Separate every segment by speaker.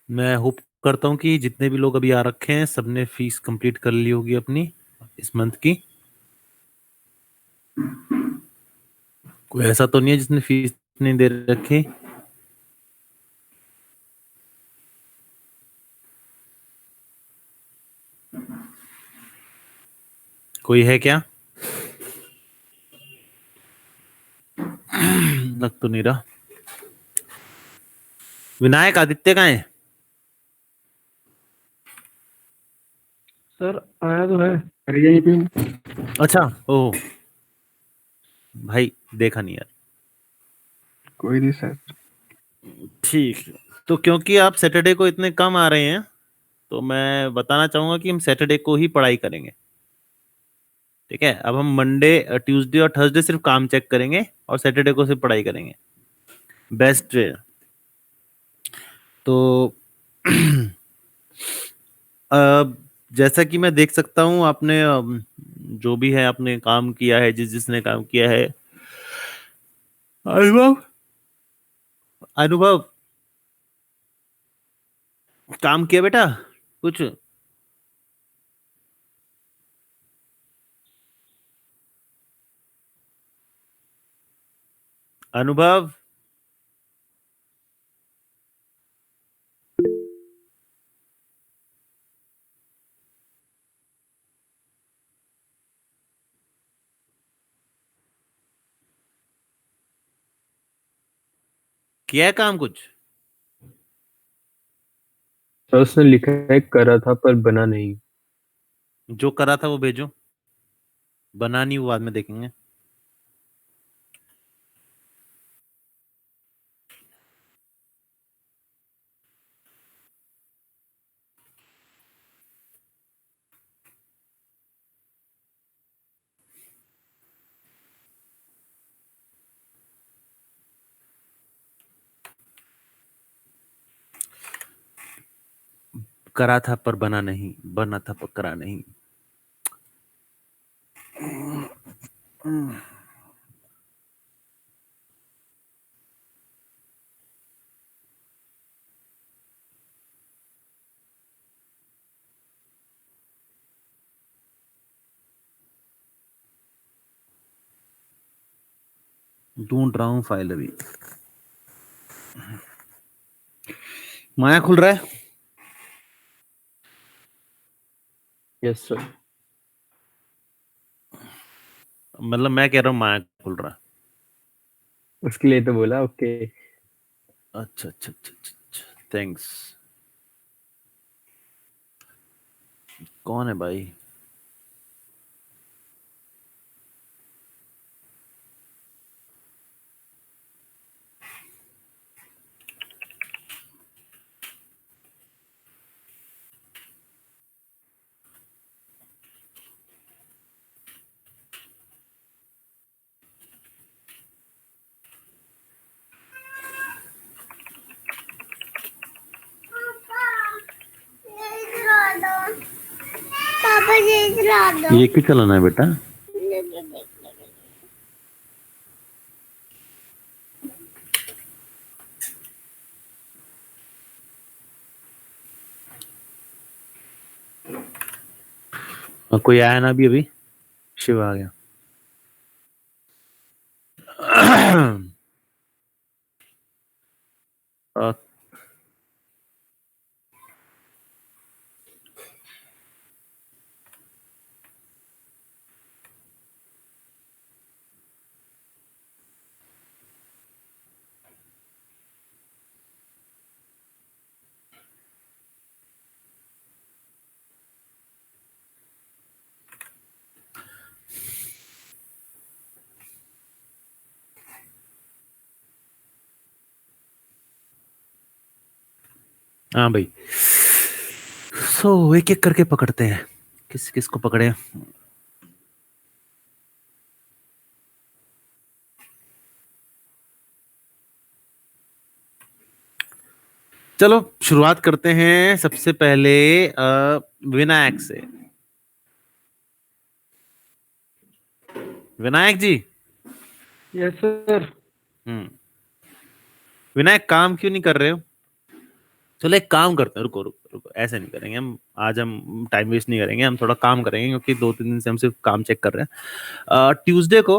Speaker 1: मैं होप करता हूँ कि जितने भी लोग अभी आ रखे हैं सबने फीस कंप्लीट कर ली होगी अपनी इस मंथ की। कोई ऐसा तो नहीं है जिसने फीस नहीं दे रखी। कोई है क्या? लग तो नहीं रहा। विनायक आदित्य कहाँ है?
Speaker 2: सर आया तो है, अरे यहीं पे हूँ।
Speaker 1: अच्छा। ओह भाई, देखा नहीं यार।
Speaker 2: कोई नहीं सर।
Speaker 1: ठीक है। तो क्योंकि आप सैटरडे को इतने कम आ रहे हैं तो मैं बताना चाहूंगा कि हम सैटरडे को ही पढ़ाई करेंगे। ठीक है, अब हम मंडे, ट्यूसडे और थर्सडे सिर्फ काम चेक करेंगे और सैटरडे को सिर्फ पढ़ाई करेंगे। बेस्ट। तो अब जैसा कि मैं देख सकता हूँ आपने जो भी है आपने काम किया है, जिस जिसने काम किया है। अनुभव, अनुभव, काम किया बेटा कुछ? अनुभव, किया है काम कुछ?
Speaker 2: सर उसने लिखा है करा था पर बना नहीं।
Speaker 1: जो करा था वो भेजो। बना नहीं वो बाद में देखेंगे। करा था पर बना नहीं, बना था पर करा नहीं। ढूंढ रहा हूँ फाइल अभी। माया खुल रहा है?
Speaker 2: Yes sir.
Speaker 1: मतलब मैं कह रहा हूँ माया खुल रहा है।
Speaker 2: उसके लिए तो बोला ओके।
Speaker 1: अच्छा अच्छा अच्छा अच्छा, थैंक्स। कौन है भाई?
Speaker 3: पापा जी चला दो।
Speaker 1: ये क्यों चलाना है बेटा? कोई आया ना अभी अभी? शिव आ गया। अ, हाँ भाई। एक एक करके पकड़ते हैं। किस किस को पकड़े? चलो शुरुआत करते हैं सबसे पहले विनायक से। Vinayak ji.
Speaker 2: Yes sir.
Speaker 1: Hmm. Vinayak काम क्यों नहीं कर रहे हो? चलो एक काम करते हैं, रुको रुको रुको, ऐसे नहीं करेंगे हम आज, हम टाइम वेस्ट नहीं करेंगे, हम थोड़ा काम करेंगे क्योंकि 2-3 दिन से हम सिर्फ काम चेक कर रहे हैं। ट्यूसडे को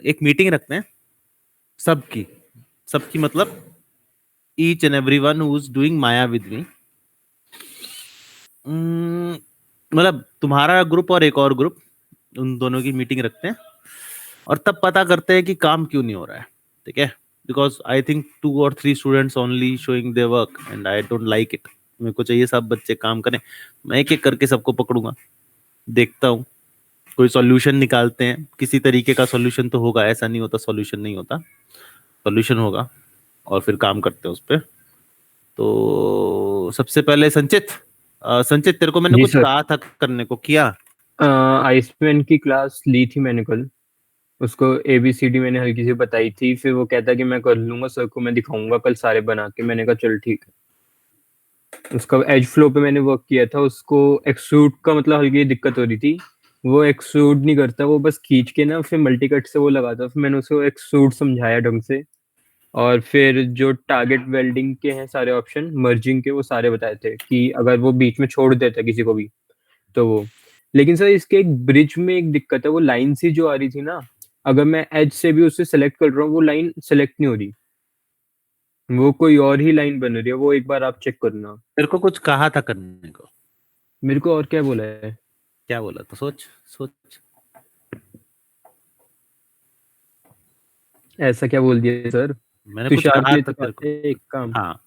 Speaker 1: एक मीटिंग रखते हैं सबकी, सबकी मतलब each and every one who is doing Maya with me, मतलब तुम्हारा ग्रुप और एक और ग्रुप, उन दोनों की मीटिंग रखते हैं और तब पता करते हैं कि काम क्यों नहीं हो रहा है, ठीक है? Because I think 2 or 3 students only showing their work and I don't like it. मेरे को चाहिए सब बच्चे काम करें, मैं एक एक करके सबको पकड़ूंगा, देखता हूँ कोई सॉल्यूशन निकालते हैं, किसी तरीके का सॉल्यूशन तो होगा, ऐसा नहीं होता सॉल्यूशन नहीं होता, सॉल्यूशन होगा और फिर काम करते हैं उस पर। तो सबसे पहले संचित, संचित तेरे को मैंने
Speaker 2: जी
Speaker 1: कुछ
Speaker 2: सर।
Speaker 1: कहा था करने को, किया?
Speaker 2: आइसमैन की क्लास ली थी मैंने कल, उसको ABCD मैंने हल्की सी बताई थी, फिर वो कहता कि मैं कर लूंगा, सर को मैं दिखाऊंगा कल सारे बना के। मैंने कहा चल ठीक है। उसका एज फ्लो पे मैंने वर्क किया था, उसको एक्सट्रूड का मतलब हल्की दिक्कत हो रही थी, वो एक्सट्रूड नहीं करता, वो बस खींच के ना फिर मल्टी कट से वो लगाता। फिर मैंने उसको एक्सट्रूड समझाया ढंग से, और फिर जो टारगेट वेल्डिंग के हैं सारे ऑप्शन, मर्जिंग के, वो सारे बताए थे कि अगर वो बीच में छोड़ देता किसी को भी तो वो। लेकिन सर इसके एक ब्रिज में एक दिक्कत है, वो लाइन सी जो आ रही थी ना, अगर मैं एज से भी उसे सेलेक्ट कर रहा हूँ वो लाइन सेलेक्ट नहीं हो रही, वो कोई और ही लाइन बन रही है। वो एक बार आप चेक करना।
Speaker 1: तेरे को कुछ कहा था करने को,
Speaker 2: मेरे को और क्या बोला है?
Speaker 1: क्या बोला था? सोच सोच।
Speaker 2: ऐसा क्या बोल दिया सर?
Speaker 1: मैंने कुछ
Speaker 2: तुषार के
Speaker 1: कहा
Speaker 2: लिए
Speaker 1: था
Speaker 2: तो
Speaker 1: तेरे को।
Speaker 2: बात है एक काम,
Speaker 1: हाँ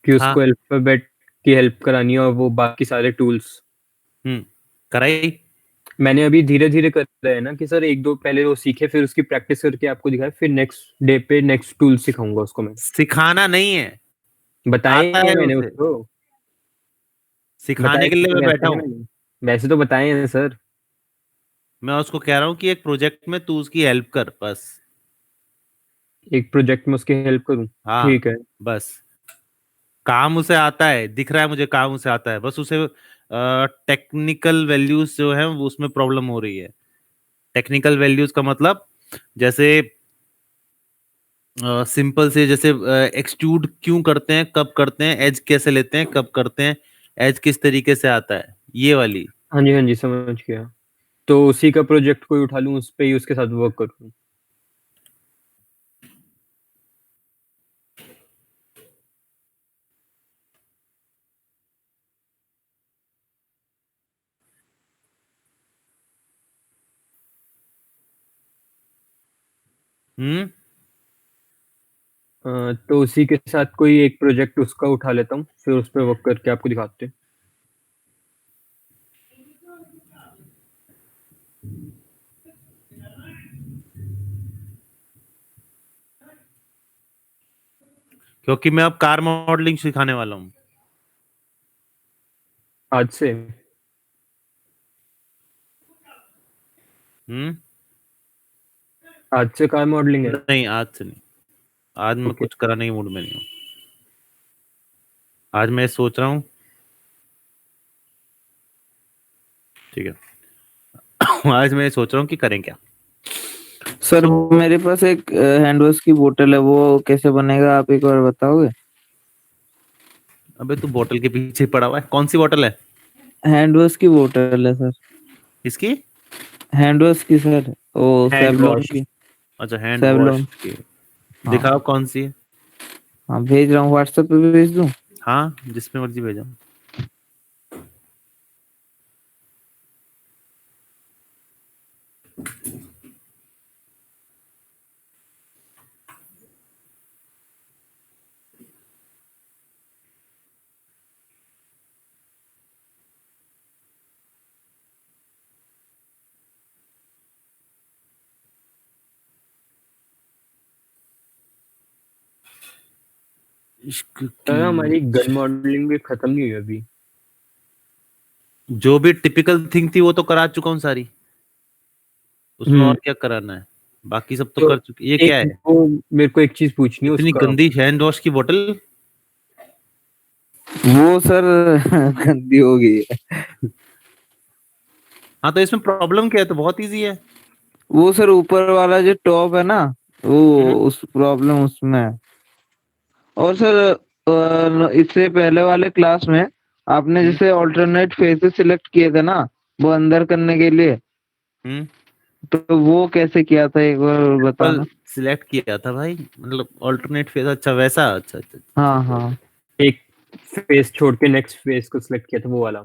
Speaker 2: कि
Speaker 1: हाँ।
Speaker 2: उसको अल्फाबेट की हेल्प करानी है और वो बाकी सारे टूल्स।
Speaker 1: कराई।
Speaker 2: मैंने अभी धीरे धीरे कर रहा है ना, कि सर एक दो पहले वो सीखे, फिर उसकी प्रैक्टिस करके आपको दिखाए, फिर नेक्स्ट डे पे नेक्स्ट टूल सिखाऊंगा उसको मैं।
Speaker 1: सिखाना नहीं है,
Speaker 2: बताए
Speaker 1: आता
Speaker 2: हैं
Speaker 1: है
Speaker 2: मैंने
Speaker 1: उसे,
Speaker 2: उसको, बताए
Speaker 1: सिखाने के लिए
Speaker 2: तो
Speaker 1: मैं
Speaker 2: वैसे
Speaker 1: बैठा
Speaker 2: हैं
Speaker 1: हूँ।
Speaker 2: मैंने, वैसे तो बताए हैं सर।
Speaker 1: मैं उसको कह रहा हूँ कि एक प्रोजेक्ट में तू उसकी हेल्प कर बस।
Speaker 2: एक प्रोजेक्ट में उसकी हेल्प करूं?
Speaker 1: हाँ
Speaker 2: ठीक है।
Speaker 1: बस, काम उसे आता है, दिख रहा है मुझे काम उसे आता है, बस उसे टेक्निकल वैल्यूज जो है वो उसमें प्रॉब्लम हो रही है। टेक्निकल वैल्यूज का मतलब जैसे सिंपल से, जैसे एक्सट्रूड क्यों करते हैं, कब करते हैं, एज कैसे लेते हैं, कब करते हैं, एज किस तरीके से आता है, ये वाली।
Speaker 2: हाँ जी समझ गया। तो उसी का प्रोजेक्ट कोई उठा लूं, उस पे ही उसके साथ वर्क करूं?
Speaker 1: हम्म।
Speaker 2: तो उसी के साथ कोई एक प्रोजेक्ट उसका उठा लेता हूँ, फिर उस पर वर्क करके आपको दिखाते हैं।
Speaker 1: क्योंकि मैं अब कार मॉडलिंग सिखाने वाला हूँ।
Speaker 2: आज से?
Speaker 1: हम्म।
Speaker 2: आज से कार मॉडलिंग है?
Speaker 1: नहीं आज से नहीं, आज मैं
Speaker 2: ओके।
Speaker 1: कुछ कराने के मूड में नहीं हूँ। आज मैं सोच रहा हूँ, ठीक है, आज मैं सोच रहा हूँ कि करें क्या।
Speaker 3: सर
Speaker 1: तो
Speaker 3: मेरे पास एक हैंड वॉश की बोतल है, वो कैसे बनेगा आप एक बार बताओगे?
Speaker 1: अबे तू बोतल के पीछे पड़ा हुआ है, कौन सी बोतल है?
Speaker 3: हैंड वॉश की बोतल है सर।
Speaker 1: इसकी?
Speaker 3: हैंड वॉश की सर, ओ
Speaker 2: हैंड
Speaker 3: सेवलॉन
Speaker 2: वॉश।
Speaker 3: की।
Speaker 1: अच्छा हैंड वॉश
Speaker 3: सेवलॉन।
Speaker 1: की।
Speaker 3: हाँ।
Speaker 1: दिखाओ कौन सी है।
Speaker 3: हाँ भेज रहा हूँ, व्हाट्सएप पे भेज दूँ?
Speaker 1: हाँ जिसमें मर्जी भेजो। इश्क की
Speaker 2: सर हमारी गन मॉडलिंग भी खत्म नहीं हुई अभी।
Speaker 1: जो भी टिपिकल थिंग थी वो तो करा चुका हूँ सारी, उसमें और क्या कराना है? बाकी सब तो
Speaker 2: तो
Speaker 1: कर चुके। ये
Speaker 2: एक
Speaker 1: क्या है?
Speaker 2: वो, मेरे को एक चीज पूछनी है
Speaker 1: इतनी
Speaker 2: उसका।
Speaker 1: गंदी हैंड वॉश की बोतल।
Speaker 3: वो सर गंदी हो गई है।
Speaker 1: हाँ तो इसमें प्रॉब्लम क्या है? तो बहुत इजी है।
Speaker 3: वो सर ऊपर वाला जो टॉप है ना, वो
Speaker 1: हम्म।
Speaker 3: उस प्रॉब्लम उसमें है। और सर इससे पहले वाले क्लास में आपने जैसे ऑल्टरनेट फेसेस सिलेक्ट किए थे ना, वो अंदर करने के लिए, तो वो कैसे किया था एक बार बताना।
Speaker 1: सिलेक्ट किया था भाई, मतलब ऑल्टरनेट फेस, अच्छा वैसा, अच्छा अच्छा।
Speaker 3: हाँ हाँ
Speaker 2: एक फेस छोड़ के नेक्स्ट फेस को सिलेक्ट किया था, वो वाला।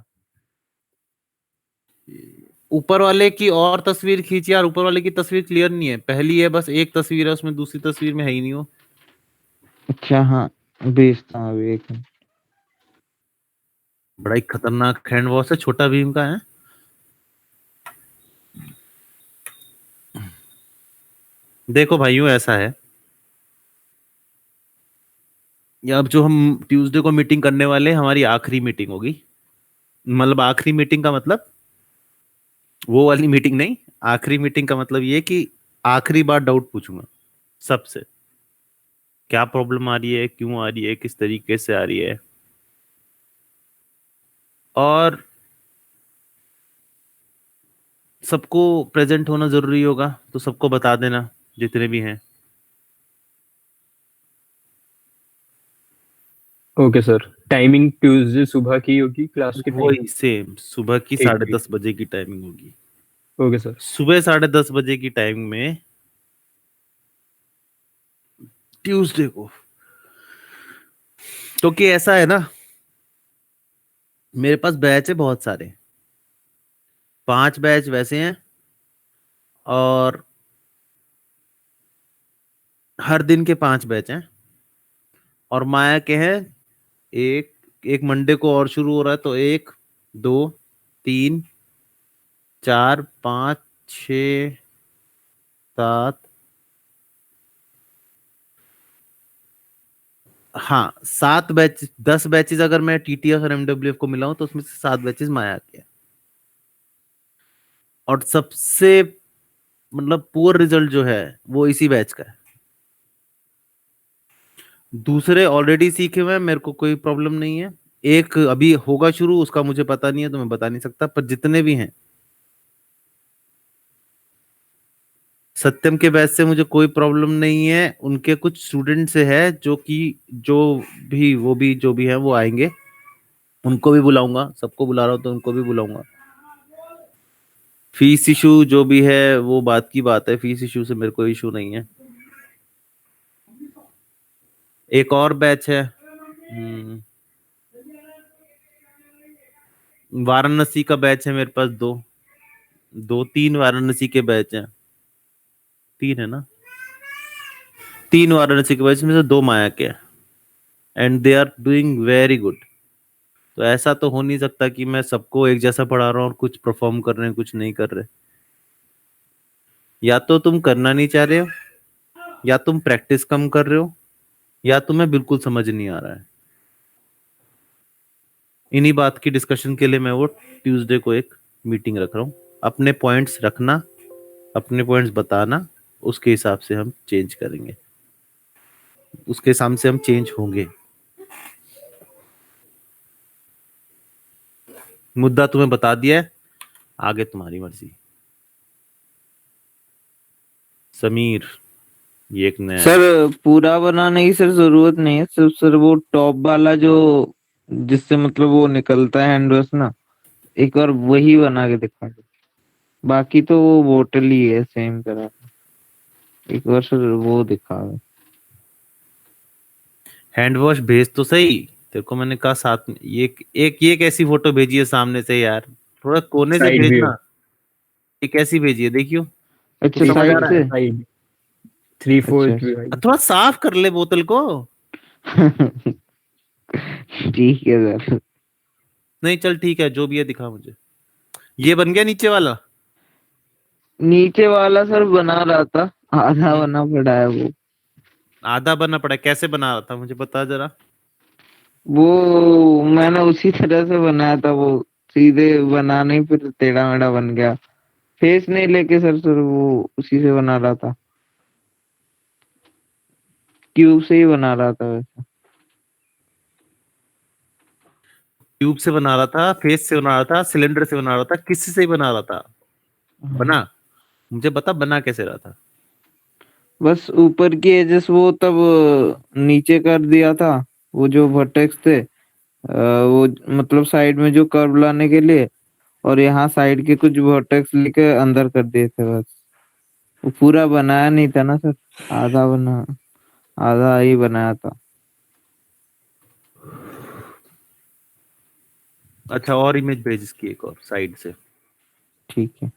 Speaker 1: ऊपर वाले की और तस्वीर खींची यार, ऊपर वाले की तस्वीर क्लियर नहीं है, पहली है बस एक तस्वीर है उसमें, दूसरी तस्वीर में है ही नहीं वो।
Speaker 3: अच्छा हाँ, भेजता हूँ अभी एक मिनट।
Speaker 1: बड़ा ही खतरनाक हैंड वॉश है, छोटा भीम का है। देखो भाइयों ऐसा है, ये अब जो हम ट्यूसडे को मीटिंग करने वाले हैं, हमारी आखिरी मीटिंग होगी। मतलब आखिरी मीटिंग का मतलब वो वाली मीटिंग नहीं, आखिरी मीटिंग का मतलब ये कि आखिरी बार डाउट पूछूंगा सबसे, क्या प्रॉब्लम आ रही है, क्यों आ रही है, किस तरीके से आ रही है। और सबको प्रेजेंट होना जरूरी होगा, तो सबको बता देना जितने भी हैं।
Speaker 2: Okay sir. टाइमिंग ट्यूसडे सुबह की होगी क्लास की टाइम?
Speaker 1: वही सेम, सुबह की
Speaker 2: 8
Speaker 1: 10:30 बजे की टाइमिंग होगी।
Speaker 2: Okay sir.
Speaker 1: सुबह 10:30 बजे की टाइमिंग में ट्यूसडे को। तो कि ऐसा है ना, मेरे पास बैच है बहुत सारे, 5 बैच वैसे हैं, और हर दिन के 5 बैच हैं, और माया के हैं एक, एक मंडे को और शुरू हो रहा है, तो 1 2 3 4 5 6 7, हाँ 7 बैच, 10 बैचेस अगर मैं टीटीएस और एमडब्ल्यूएफ को मिलाऊं तो उसमें से 7 बैचेस माया के हैं। और सबसे मतलब पुअर रिजल्ट जो है वो इसी बैच का है। दूसरे ऑलरेडी सीखे हुए हैं, मेरे को कोई प्रॉब्लम नहीं है। एक अभी होगा शुरू, उसका मुझे पता नहीं है तो मैं बता नहीं सकता, पर जितने भी हैं, सत्यम के बैच से मुझे कोई प्रॉब्लम नहीं है। उनके कुछ स्टूडेंट से है जो कि जो भी जो भी है वो आएंगे, उनको भी बुलाऊंगा, सबको बुला रहा हूँ तो उनको भी बुलाऊंगा। फीस इशू जो भी है वो बात की बात है, फीस इशू से मेरे को इशू नहीं है। एक और बैच है, वाराणसी का बैच है मेरे पास, दो 3 वाराणसी के बैच हैं, 3 है ना, 3 वाराणसी के बैच में से 2 माया के हैं, and they are doing very good. तो ऐसा तो हो नहीं सकता कि मैं सबको एक जैसा पढ़ा रहा हूँ और कुछ परफॉर्म कर रहे हैं कुछ नहीं कर रहे। या तो तुम करना नहीं चाह रहे हो, या तुम प्रैक्टिस कम कर रहे हो, या तुम्हें बिल्कुल समझ नहीं आ रहा है। इन्हीं बात की डिस्कशन के लिए मैं वो ट्यूसडे को एक मीटिंग रख रहा हूँ। अपने पॉइंट्स रखना, अपने पॉइंट्स बताना, उसके हिसाब से हम चेंज करेंगे, उसके हिसाब से हम चेंज होंगे। मुद्दा तुम्हें बता दिया है, आगे तुम्हारी मर्जी। समीर, ये एक नया
Speaker 3: सर, पूरा बनाने की सर जरूरत नहीं है, सिर्फ सर वो टॉप वाला जो जिससे मतलब वो निकलता है हैंड वॉश ना, एक बार वही बना के दिखा दो। बाकी तो वो बोतल ही है सेम तरह का, एक बार सर वो दिखा दो।
Speaker 1: हैंड वॉश भेज तो सही, तेरे को मैंने कहा साथ में ये कैसी फोटो भेजी है सामने से यार, थोड़ा कोने से
Speaker 2: साइड व्यू।
Speaker 1: भेजना। ये कैसी भेजी है देखियो,
Speaker 3: अच्छा,
Speaker 1: कुछ समझ आ
Speaker 3: साइड
Speaker 1: रहा है?
Speaker 3: से।
Speaker 2: साइड
Speaker 3: अच्छा
Speaker 2: 3/4 व्यू।
Speaker 1: थोड़ा साफ कर ले बोतल को।
Speaker 3: ठीक है सर।
Speaker 1: नहीं चल ठीक है, जो भी है दिखा मुझे। ये बन गया नीचे वाला?
Speaker 3: नीचे वाला सर बना रहा था, आधा
Speaker 1: हम्म,
Speaker 3: बना पड़ा है वो।
Speaker 1: आधा बनना पड़ा, कैसे बना रहा था मुझे बता जरा।
Speaker 3: वो मैंने उसी तरह से बनाया था, वो सीधे बना नहीं, फिर टेढ़ा मेढ़ा बन गया। फेस नहीं लेके सर वो उसी से बना रहा था, क्यूब से ही बना रहा था वैसे।
Speaker 1: ट्यूब से बना रहा था, फेस से बना रहा था, सिलेंडर से बना रहा था, किस से बना रहा था?
Speaker 3: हाँ।
Speaker 1: बना, मुझे बता बना कैसे रहा था।
Speaker 3: बस ऊपर की एजेस वो तब नीचे कर दिया था, वो जो वर्टेक्स थे, वो मतलब साइड में जो कर्व लाने के लिए, और यहाँ साइड के कुछ वर्टेक्स लेके अंदर कर दिए थे बस। वो पूरा बनाया नहीं था ना सर, आधा बना, आधा ही बनाया था।
Speaker 1: अच्छा, और इमेज भेज इसकी एक और साइड से।
Speaker 3: ठीक है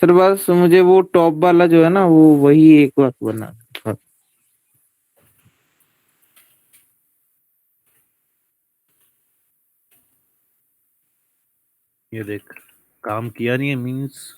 Speaker 3: सर, बस मुझे वो टॉप वाला जो है ना, वो वही एक बार बना था।
Speaker 1: ये देख, काम किया नहीं है मीन्स।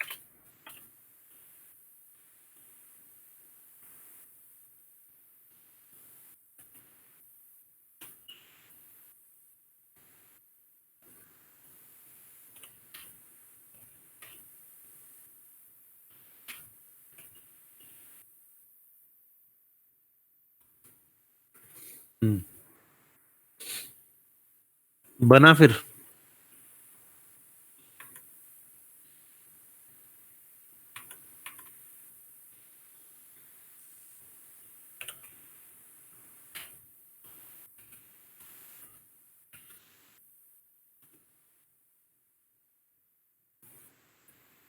Speaker 1: बना फिर।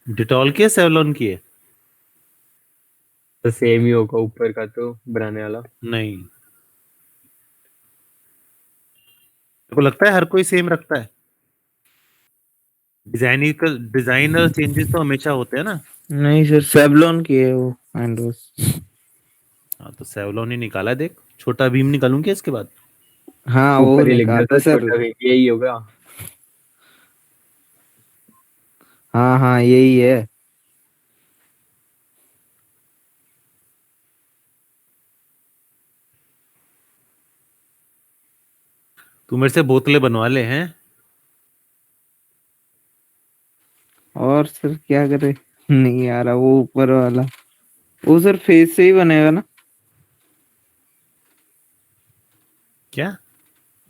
Speaker 1: डिटॉल की है, सेवलॉन की है?
Speaker 2: तो सेम ही होगा ऊपर का तो बनाने वाला।
Speaker 1: नहीं, मेरे को लगता है हर कोई सेम रखता है। डिजाइनर चेंजेस तो हमेशा होते हैं ना।
Speaker 3: नहीं सर, सेवलॉन की है वो हैंड वॉश।
Speaker 1: हाँ, तो सेवलॉन ही निकाला है, देख। छोटा भीम निकालूं क्या इसके बाद?
Speaker 3: हाँ वो
Speaker 2: ऊपर ही लिख दो
Speaker 3: निकाला
Speaker 2: तो
Speaker 3: सर।
Speaker 2: छोटा भी यही होगा।
Speaker 3: हाँ हाँ यही है।
Speaker 1: तू मेरे से बोतलें बनवा ले हैं।
Speaker 3: और सर क्या करे, नहीं आ रहा वो ऊपर वाला। वो सर फेस से ही बनेगा ना?
Speaker 1: क्या?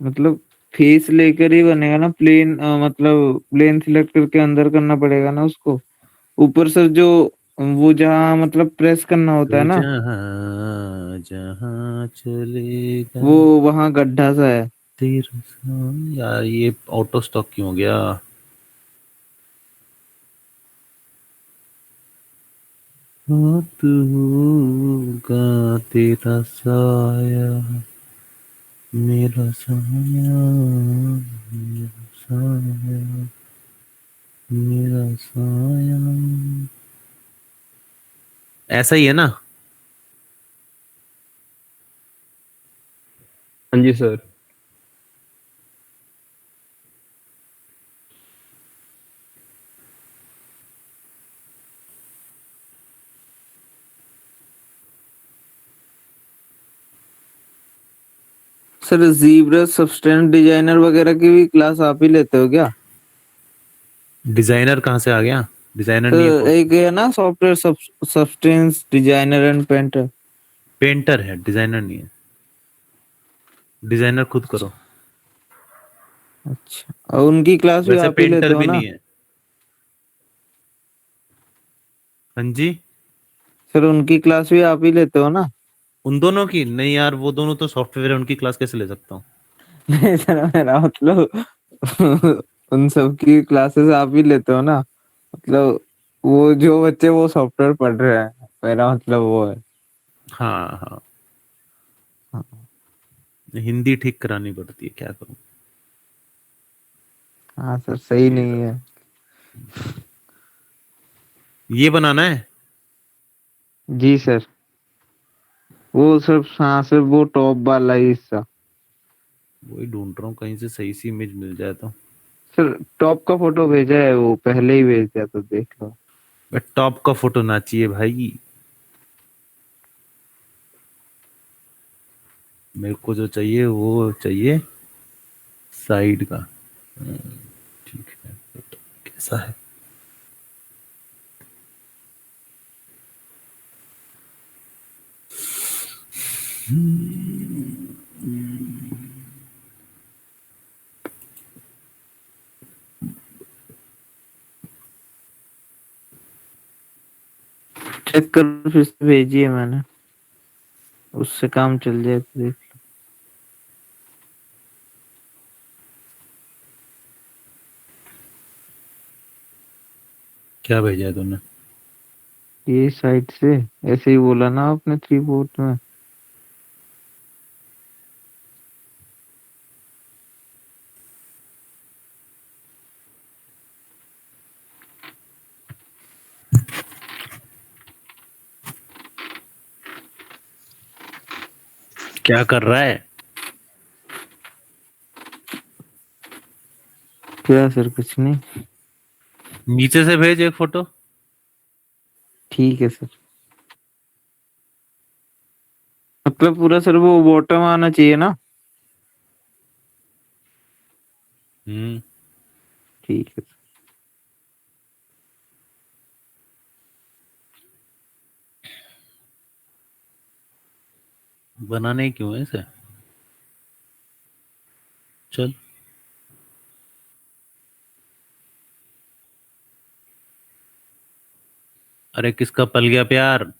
Speaker 3: मतलब फेस लेकर ही बनेगा ना, प्लेन मतलब प्लेन सिलेक्ट करके अंदर करना पड़ेगा ना उसको। ऊपर सर जो वो जहाँ मतलब प्रेस करना होता है
Speaker 1: तू
Speaker 3: ना,
Speaker 1: जहाँ जहाँ चलेगा
Speaker 3: वो वहाँ गड्ढा सा है।
Speaker 1: तेरा यार, ये ऑटो स्टॉक क्यों हो गया? हाँ, तू का तेरा साया, मेरा साया, मेरा साया, मेरा साया। ऐसा ही है ना?
Speaker 2: हाँ जी सर।
Speaker 3: सर जीब्रस सब्सटेंस डिजाइनर वगैरह की भी क्लास आप ही लेते हो क्या?
Speaker 1: डिजाइनर कहाँ से आ गया? डिजाइनर नहीं है
Speaker 3: सर
Speaker 1: कोर्स।
Speaker 3: एक है ना software substance designer and painter.
Speaker 1: Painter है, डिजाइनर नहीं है। डिजाइनर खुद करो।
Speaker 3: अच्छा, और उनकी क्लास भी
Speaker 1: वैसे
Speaker 3: आप ही लेते
Speaker 1: पेंटर
Speaker 3: हो
Speaker 1: भी
Speaker 3: ना?
Speaker 1: नहीं है। हाँ जी।
Speaker 3: सर उनकी क्लास भी आप ही लेते हो ना?
Speaker 1: उन दोनों की नहीं यार, वो दोनों तो सॉफ्टवेयर है, उनकी क्लास कैसे ले सकता हूँ?
Speaker 3: नहीं सर, मेरा मतलब उन सब की क्लासेस आप ही लेते हो ना? मतलब वो जो बच्चे वो सॉफ्टवेयर पढ़ रहे हैं, मेरा मतलब वो है।
Speaker 1: हाँ हाँ।
Speaker 3: हाँ
Speaker 1: हिंदी ठीक करानी पड़ती है, क्या करूँ।
Speaker 3: हाँ सर, सही
Speaker 1: ये
Speaker 3: नहीं
Speaker 1: रहा।
Speaker 3: है।
Speaker 1: ये बनाना है।
Speaker 3: जी सर, वो सिर्फ, हाँ सिर्फ वो टॉप वाला ही हिस्सा।
Speaker 1: वही ढूंढ रहा हूँ, कहीं से सही सी इमेज मिल जाए तो।
Speaker 3: सर टॉप का फोटो भेजा है, वो पहले ही भेज दिया तो देख लो।
Speaker 1: बट टॉप का फोटो ना चाहिए भाई, मेरे को जो चाहिए वो चाहिए साइड का। ठीक है, फोटो कैसा है?
Speaker 3: चेक कर फिर से भेजी है मैंने। उससे काम चल जाए तो देख।
Speaker 1: क्या भेजा है तूने?
Speaker 3: ये साइड से ऐसे ही बोला ना आपने 3 पोर्ट में।
Speaker 1: क्या कर रहा है?
Speaker 3: क्या सर, कुछ नहीं।
Speaker 1: नीचे से भेज एक फोटो।
Speaker 3: ठीक है सर। मतलब पूरा सर वो बॉटम आना चाहिए ना?
Speaker 1: हम्म।
Speaker 3: ठीक है सर।
Speaker 1: बनाने ही क्यों है इसे? चल। अरे किसका पल गया प्यार?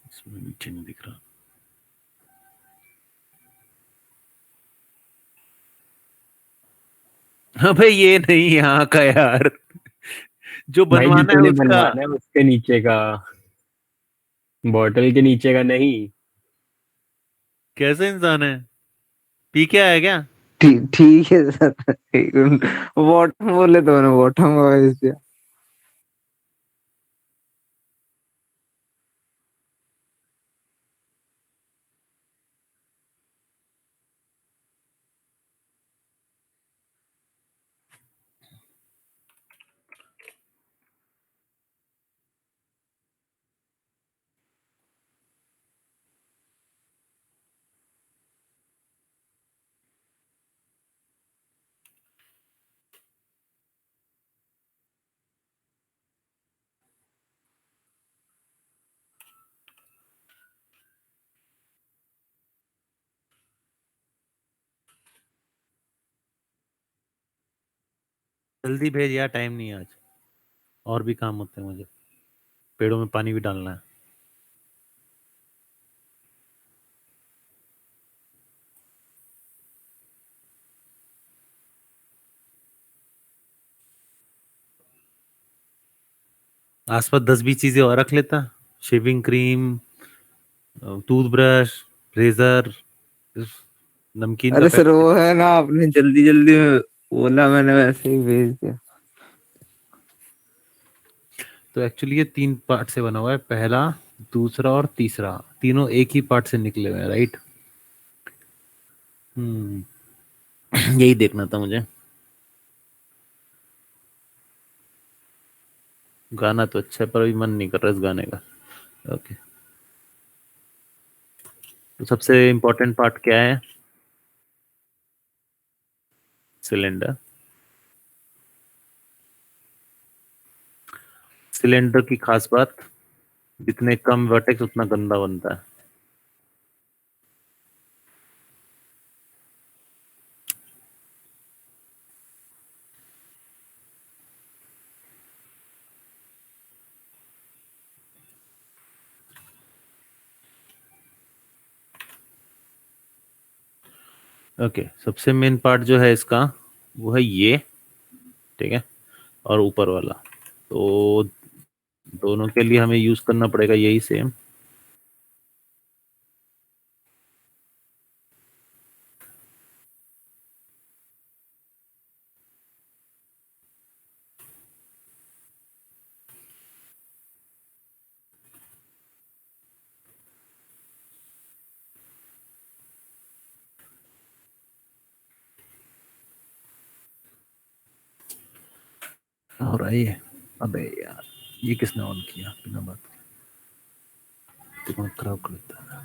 Speaker 1: इसमें नीचे नहीं दिख रहा। अबे ये नहीं यहाँ का यार, जो
Speaker 2: भाई जो
Speaker 1: बनवाना है
Speaker 2: तूने
Speaker 1: उसका।
Speaker 2: बनवाना है उसके नीचे का, बॉटल के नीचे का नहीं।
Speaker 1: कैसे इंसान है? पी के आया क्या?
Speaker 3: ठीक ठीक है सर। बॉटम बोले तो ना, बॉटम का।
Speaker 1: जल्दी भेज यार, टाइम नहीं है आज। और भी काम होते हैं मुझे, पेड़ों में पानी भी डालना है। आसपास 10-20 चीजें और रख लेता। शेविंग क्रीम, टूथब्रश, रेजर, नमकीन का
Speaker 3: अरे सर
Speaker 1: पैकेट।
Speaker 3: वो है ना, आपने जल्दी जल्दी में बोला, मैंने वैसे ही भेज दिया।
Speaker 1: तो एक्चुअली ये 3 पार्ट से बना हुआ है, पहला, दूसरा और तीसरा। तीनों एक ही पार्ट से निकले हुए हैं, राइट? हम्म। यही देखना था मुझे। गाना तो अच्छा है पर अभी मन नहीं कर रहा इस गाने का। ओके। तो सबसे इम्पोर्टेंट पार्ट क्या है? सिलेंडर। सिलेंडर की खास बात, जितने कम वर्टेक्स उतना गंदा बनता है। ओके, सबसे मेन पार्ट जो है इसका, वो है ये। ठीक है। और ऊपर वाला, तो दोनों के लिए हमें यूज करना पड़ेगा यही सेम। हो रहा है ये। अबे यार, ये किसने ऑन किया बिना बात के? दिमाग खराब कर देता है।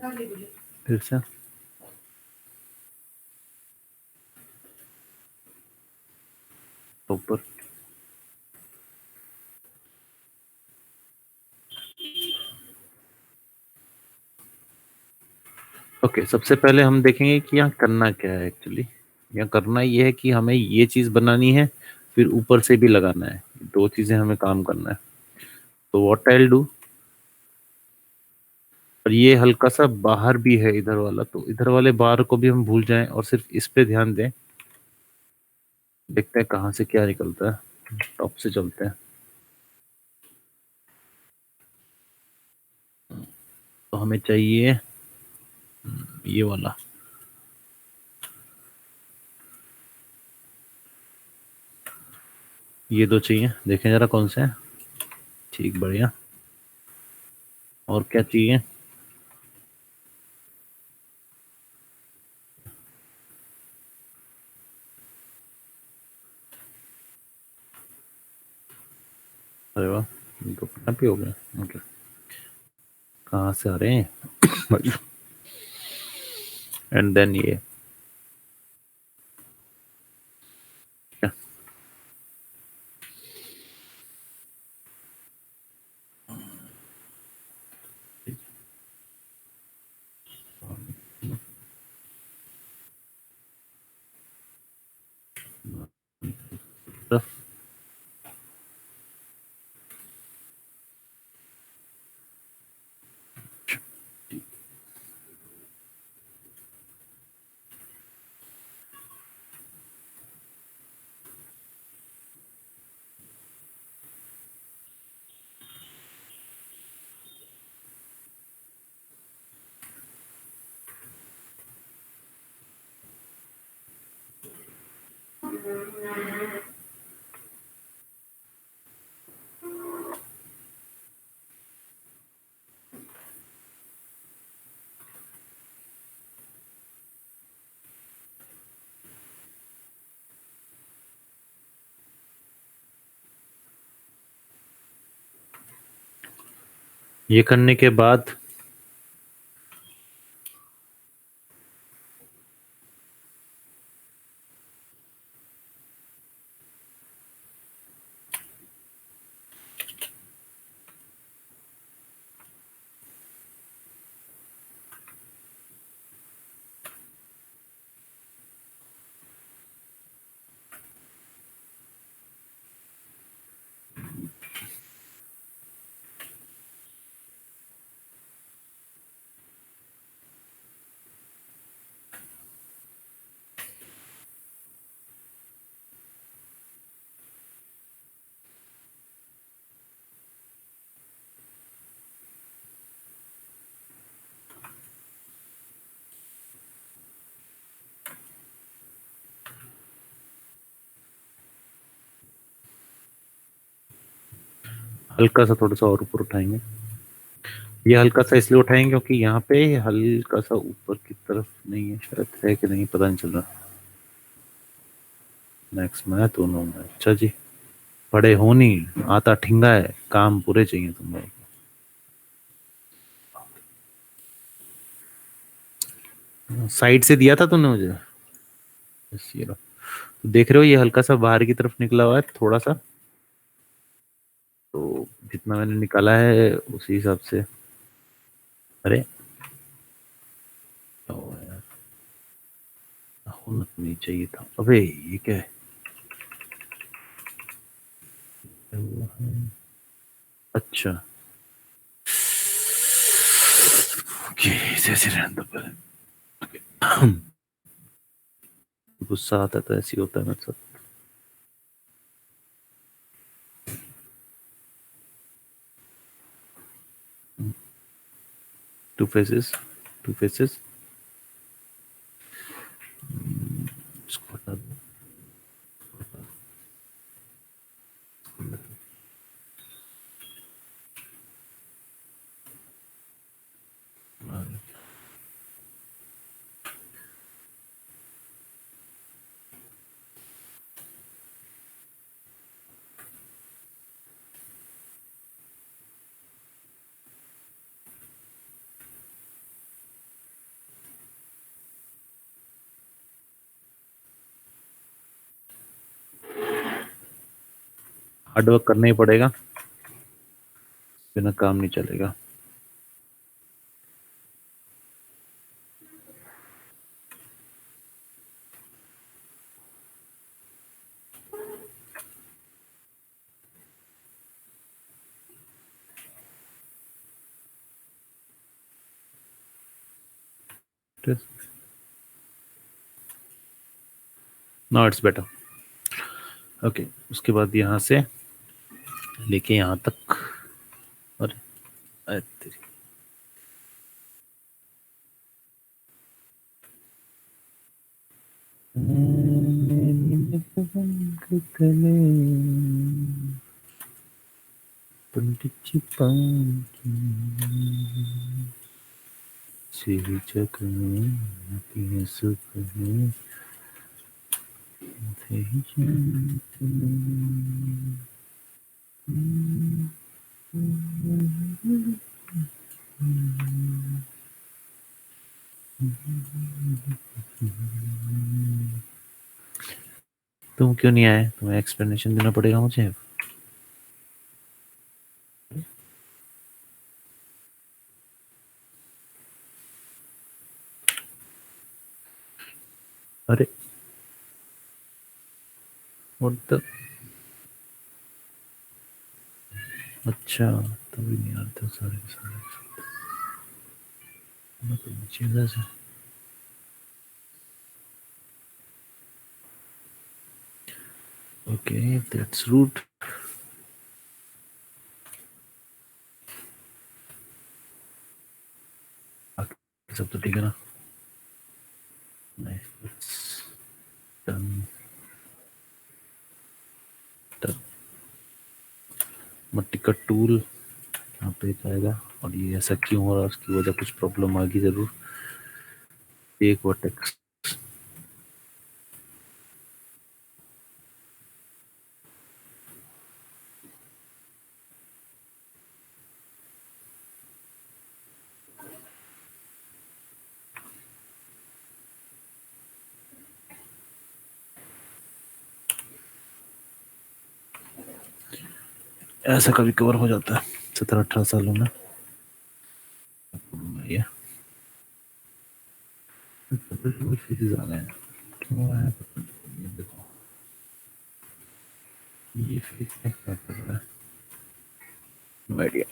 Speaker 1: फिर से ऊपर। ओके, सबसे पहले हम देखेंगे कि यहाँ करना क्या है एक्चुअली। यहाँ करना ये है कि हमें ये चीज बनानी है, फिर ऊपर से भी लगाना है। दो चीजें हमें काम करना है। तो व्हाट आई विल डू, और ये हल्का सा बाहर भी है इधर वाला, तो इधर वाले बाहर को भी हम भूल जाएं और सिर्फ इस पे ध्यान दें। देखते हैं कहाँ से क्या निकलता है। टॉप से चलते हैं। तो हमें चाहिए ये वाला। ये दो चाहिए, देखें जरा कौन से हैं। ठीक, बढ़िया। और क्या चाहिए? अरे वाह, तो कितना भी हो गया। ओके, कहाँ से आ रहे हैं? एंड देन ये क्या? ये करने के बाद हल्का सा थोड़ा सा और ऊपर उठाएंगे। ये हल्का सा इसलिए उठाएंगे क्योंकि यहाँ पे हल्का सा ऊपर की तरफ नहीं है, शायद है कि नहीं पता नहीं चल रहा। नेक्स्ट में दोनों में। अच्छा जी, बड़े हो नहीं, आता ठिंगा है, काम पूरे चाहिए तुम लोग। साइड से दिया था तूने मुझे। बस ये लो। तो देख रहे हो ये हल्का सा बाहर की तरफ निकला हुआ है थोड़ा सा। तो जितना मैंने निकाला है उसी हिसाब से। अरे क्या हुआ यार, होना तो नहीं चाहिए था। अबे ये क्या है? क्या हुआ है? अच्छा, ओके, ऐसे रहने दो पहले। गुस्सा आता है तो ऐसे ही होता है मेरे साथ। Two faces, two faces. इसको हटा दो। हार्डवर्क करना ही पड़ेगा, बिना काम नहीं चलेगा। Now it's better. ओके, उसके बाद यहाँ से लेके यहाँ तक, अरे अरे तेरी, पंडित तुम क्यों नहीं आए? तुम्हें एक्सप्लेनेशन देना पड़ेगा मुझे। अरे व्हाट द, अच्छा तभी नहीं आते सारे सारे चीज़ें से। Okay that's root. सब तो ठीक है ना? Done done. मट्टी का टूल यहाँ पे जाएगा, और ये ऐसा क्यों हो रहा है उसकी वजह, कुछ प्रॉब्लम आ गई जरूर। एक वर्टेक्स, ऐसा कभी कवर हो जाता है 17-18 सालों में। ये फिजिक्स आ गए हैं, क्यों आया पता नहीं। ये देखो, ये फिजिक्स क्या कर रहा है? No idea.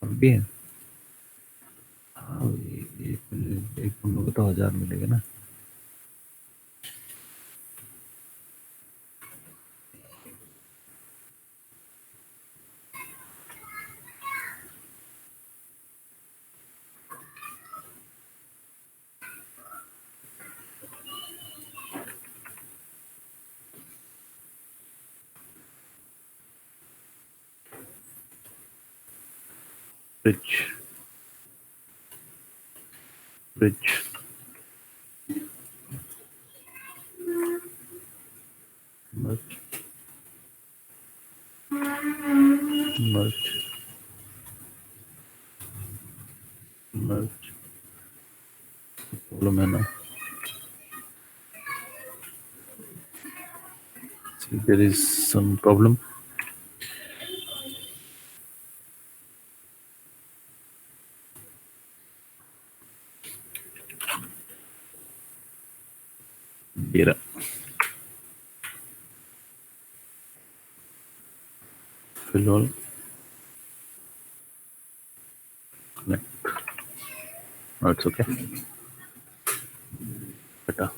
Speaker 1: और भी है, हाँ एक बंदों को तो 1000 मिलेगा ना। ब्रिज ब्रिज मर्ज मर्ज मर्ज, प्रॉब्लम है ना? See, there is some problem. Data. Fill all. Connect. Oh, it's okay. Data.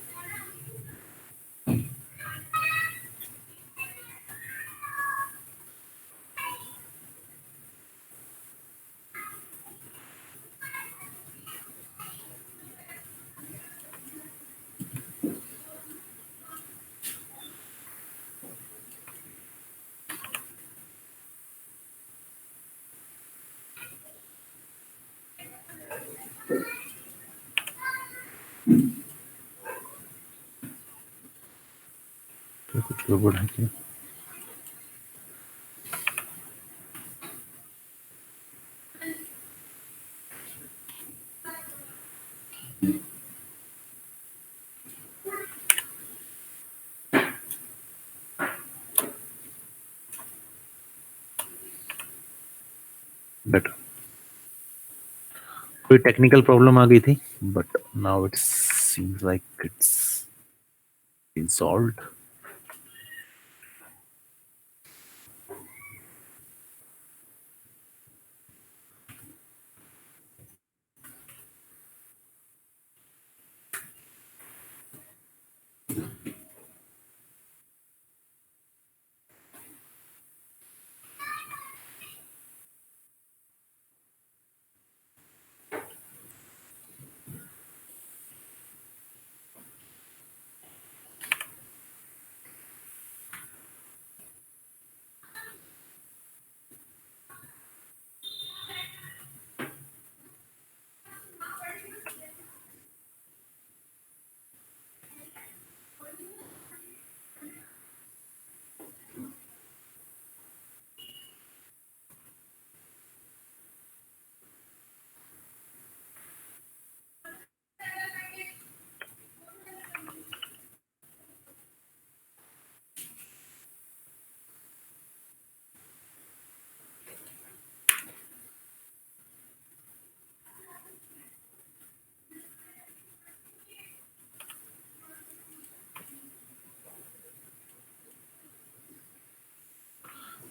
Speaker 1: तो कुछ गड़बड़ है क्या? बेटर। कोई टेक्निकल प्रॉब्लम आ गई थी, but now it seems like it's been solved.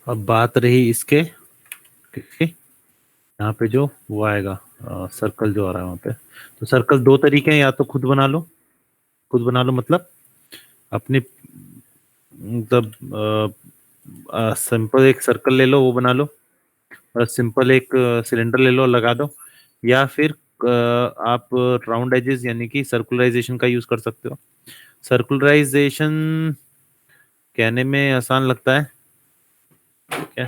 Speaker 1: अब बात रही इसके, ठीक है, यहाँ पे जो वो आएगा सर्कल जो आ रहा है वहाँ पे, तो सर्कल दो तरीके हैं, या तो खुद बना लो, खुद बना लो मतलब अपनी, मतलब सिंपल एक सर्कल ले लो वो बना लो, और सिंपल एक सिलेंडर ले लो लगा दो, या फिर आप राउंड एजेस यानी कि सर्कुलराइजेशन का यूज कर सकते हो। सर्कुलराइजेशन कहने में आसान लगता है, ठीक है,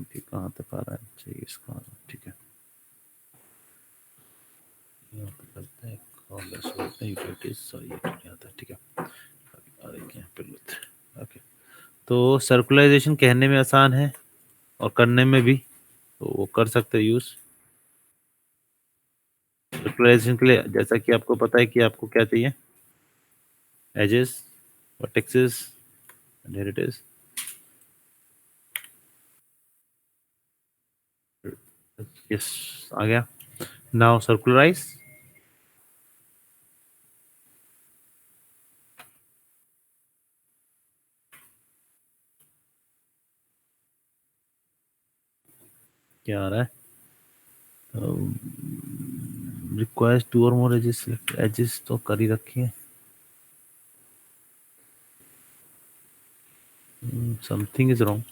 Speaker 1: ठीक कहाँ तक आ रहा है, चाहिए इसका, ठीक है, यहाँ पे करते हैं कॉलर्स होते हैं यूटिलिटीज, सॉरी ये नहीं आता, ठीक है, अरे यहाँ पे लेते हैं, ओके। तो सर्कुलराइजेशन कहने में आसान है और करने में भी, तो वो कर सकते हो यूज। सर्कुलराइजेशन के लिए जैसा कि आपको पता है कि आपको क्या चाहिए, edges, vertices, and here it is, yes आ गया। नाउ सर्कुलराइज, क्या आ रहा है, रिक्वायर्स 2 और मोर एजेस, एजेस तो कर ही रखी है, समथिंग इज रॉन्ग।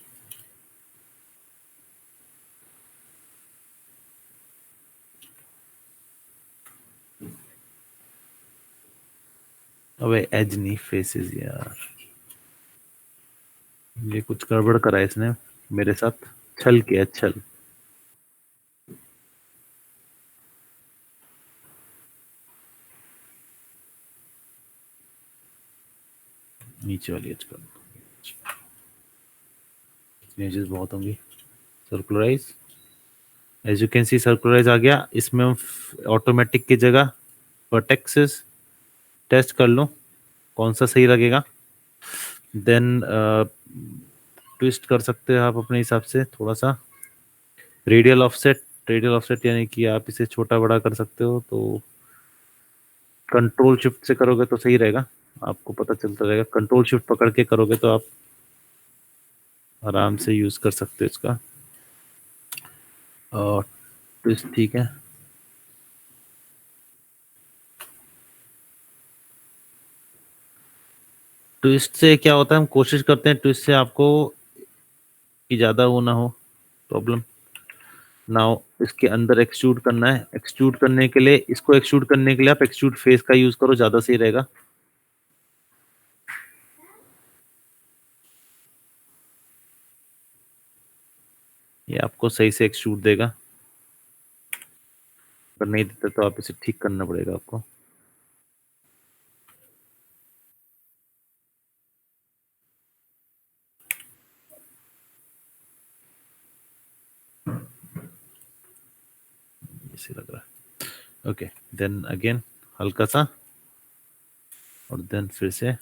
Speaker 1: अबे एज नहीं, फेसेस यार, ये कुछ गड़बड़ करा है इसने मेरे साथ, छल किया छल। नीचे वाली एज कर, एजेस बहुत होंगी। सर्कुलराइज, एज यू कैन सी सर्कुलराइज आ गया, इसमें हम ऑटोमेटिक की जगह वर्टेक्सेस टेस्ट कर लो कौन सा सही लगेगा, देन ट्विस्ट कर सकते हो आप अपने हिसाब से थोड़ा सा, रेडियल ऑफसेट, रेडियल ऑफसेट यानी कि आप इसे छोटा बड़ा कर सकते हो, तो कंट्रोल शिफ्ट से करोगे तो सही रहेगा, आपको पता चलता रहेगा, कंट्रोल शिफ्ट पकड़ के करोगे तो आप आराम से यूज कर सकते हो इसका, और ट्विस्ट ठीक है। ट्विस्ट से क्या होता है, हम कोशिश करते हैं ट्विस्ट से आपको कि ज्यादा वो ना हो प्रॉब्लम। नाउ इसके अंदर एक्सट्रूड करना है, एक्सट्रूड करने के लिए, इसको एक्सट्रूड करने के लिए आप एक्सट्रूड फेस का यूज करो, ज्यादा सही रहेगा। ये आपको सही से एक्सट्रूड देगा, अगर नहीं देता तो आप इसे ठीक करना पड़ेगा आपको। ऐसे लग रहा है, ओके, देन अगेन हल्का सा, और देन फिर से,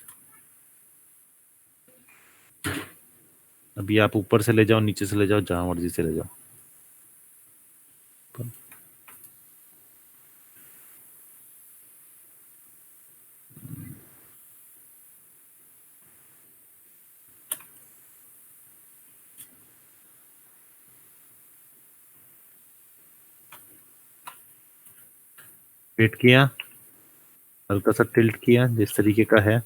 Speaker 1: अभी आप ऊपर से ले जाओ, नीचे से ले जाओ, जहां मर्जी से ले जाओ। हिट किया, हल्का सा टिल्ट किया जिस तरीके का है,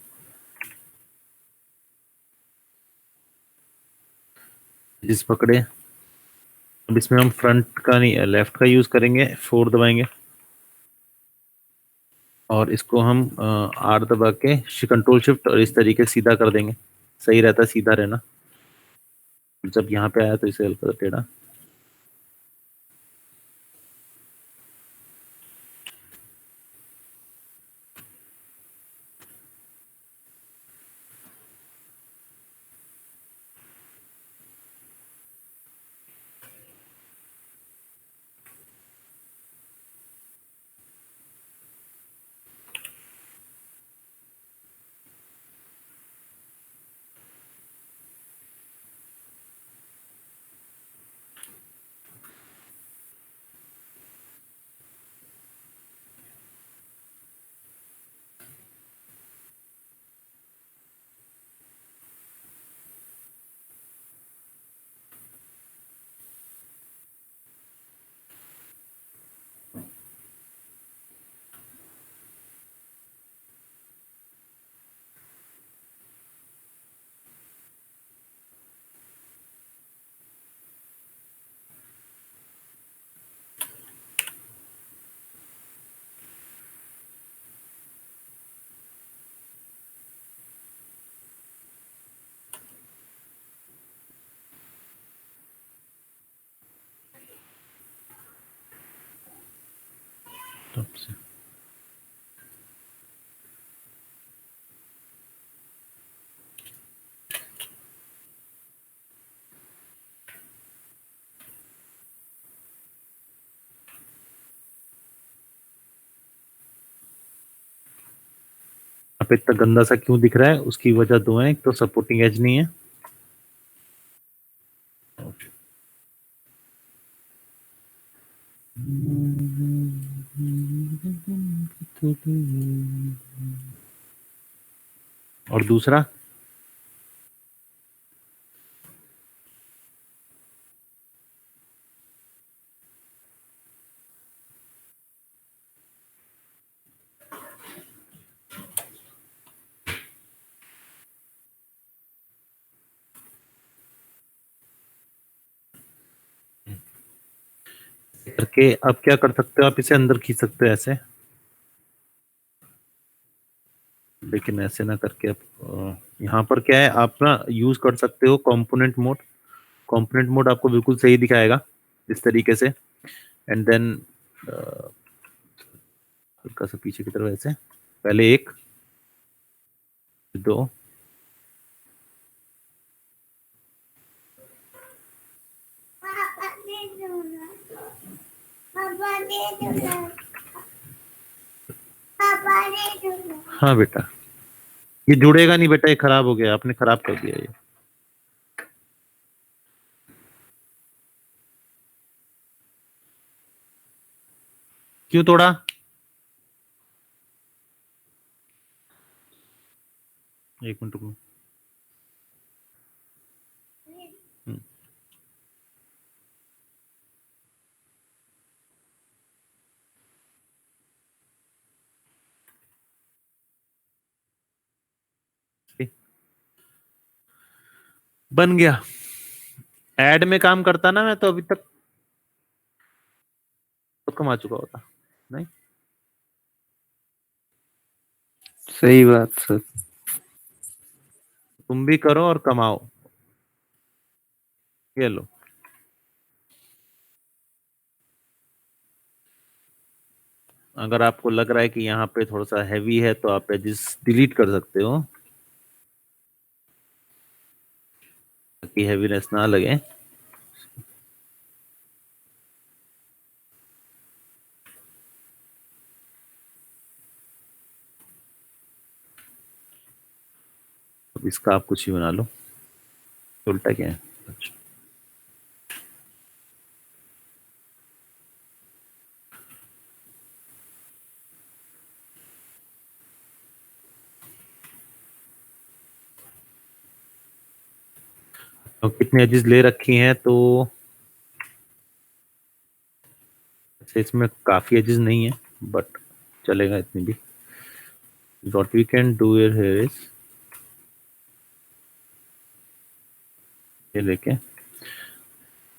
Speaker 1: जिस पकड़े। अब इसमें हम फ्रंट का नहीं लेफ्ट का यूज करेंगे, 4 दबाएंगे और इसको हम R दबा के कंट्रोल शिफ्ट और इस तरीके सीधा कर देंगे। सही रहता है सीधा रहना। जब यहाँ पे आया तो इसे हल्का सा टेढ़ा। तब से यहाँ पे इतना गंदा सा क्यों दिख रहा है, उसकी वजह 2 है। एक तो सपोर्टिंग एज नहीं है, और दूसरा करके अब क्या कर सकते हो, आप इसे अंदर खींच सकते हो ऐसे, लेकिन ऐसे ना करके अब यहाँ पर क्या है, आप ना यूज कर सकते हो कंपोनेंट मोड। कंपोनेंट मोड आपको बिल्कुल सही दिखाएगा इस तरीके से। एंड देन हल्का सा पीछे की तरफ ऐसे, पहले 1 2 हाँ बेटा, ये जुड़ेगा नहीं बेटा, ये खराब हो गया, आपने खराब कर दिया ये। क्यों तोड़ा? एक मिनट रुको। हम्म, ठीक। बन गया। ऐड में काम करता ना मैं तो अभी तक तो कमा चुका होता। नहीं,
Speaker 3: सही बात सर।
Speaker 1: तुम भी करो और कमाओ। ये लो। अगर आपको लग रहा है कि यहाँ पे थोड़ा सा हैवी है तो आप एजिस डिलीट कर सकते हो ताकि हैवीनेस ना लगे। अब इसका आप कुछ ही बना लो। उल्टा क्या है? अच्छा, तो कितने एजेस ले रखी हैं तो अच्छा, इसमें काफी एजेस नहीं है बट चलेगा इतनी भी। What we can do here is ये लेके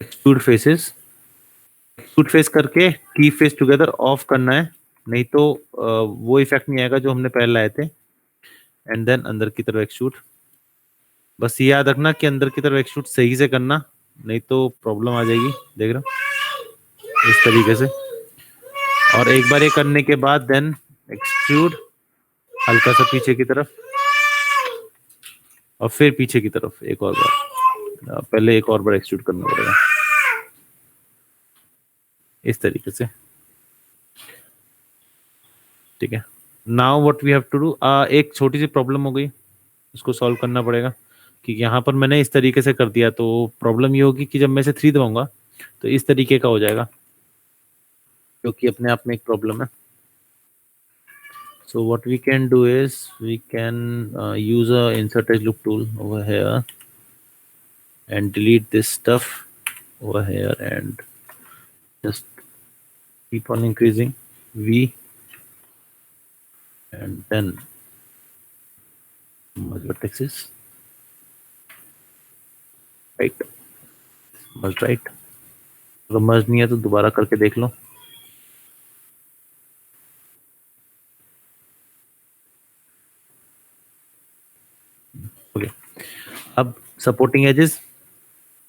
Speaker 1: एक्सट्रूड फेसेस, एक्सट्रूड फेस करके की फेस टुगेदर ऑफ करना है, नहीं तो वो इफेक्ट नहीं आएगा जो हमने पहले लाए थे। एंड देन अंदर की तरफ एक्सट्रूड। बस ये याद रखना कि अंदर की तरफ एक्सट्रूड सही से करना, नहीं तो प्रॉब्लम आ जाएगी। देख रहे हो इस तरीके से। और एक बार ये करने के बाद देन एक्सट्रूड हल्का सा पीछे की तरफ, और फिर पीछे की तरफ एक और बार। पहले एक और बार एक्सट्रूड करना पड़ेगा इस तरीके से। ठीक है, now what we have to do, एक छोटी सी प्रॉब्लम हो गई, उसको सॉल्व करना पड़ेगा। कि यहाँ पर मैंने इस तरीके से कर दिया, तो प्रॉब्लम ये होगी कि जब मैं इसे 3 दबाऊंगा तो इस तरीके का हो जाएगा, क्योंकि अपने आप में एक प्रॉब्लम है। So what we can do is we can use a insert edge loop tool over here and delete this stuff over here and just keep on increasing V and then merge vertices, right? Merge right. अगर merge नहीं है तो दोबारा करके देख लो। Okay, अब supporting edges.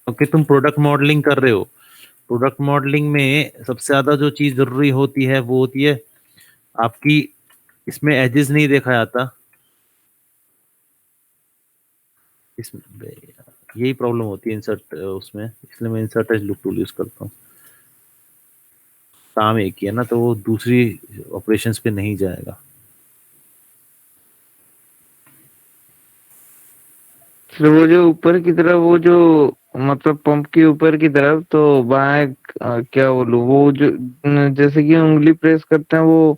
Speaker 1: Okay, तुम product modelling कर रहे हो, प्रोडक्ट मॉडलिंग में सबसे ज्यादा जो चीज जरूरी होती है वो होती है आपकी, इसमें एजेस नहीं देखा जाता, इसमें यही प्रॉब्लम होती है इंसर्ट उसमें, इसलिए मैं insert as look tool use करता हूँ। काम एक ही है ना, तो वो दूसरी ऑपरेशंस पे नहीं जाएगा।
Speaker 3: फिर वो जो ऊपर की तरफ, वो जो मतलब पंप के ऊपर की तरफ, तो बाएं क्या बोलूं, वो जो जैसे कि उंगली प्रेस करते हैं वो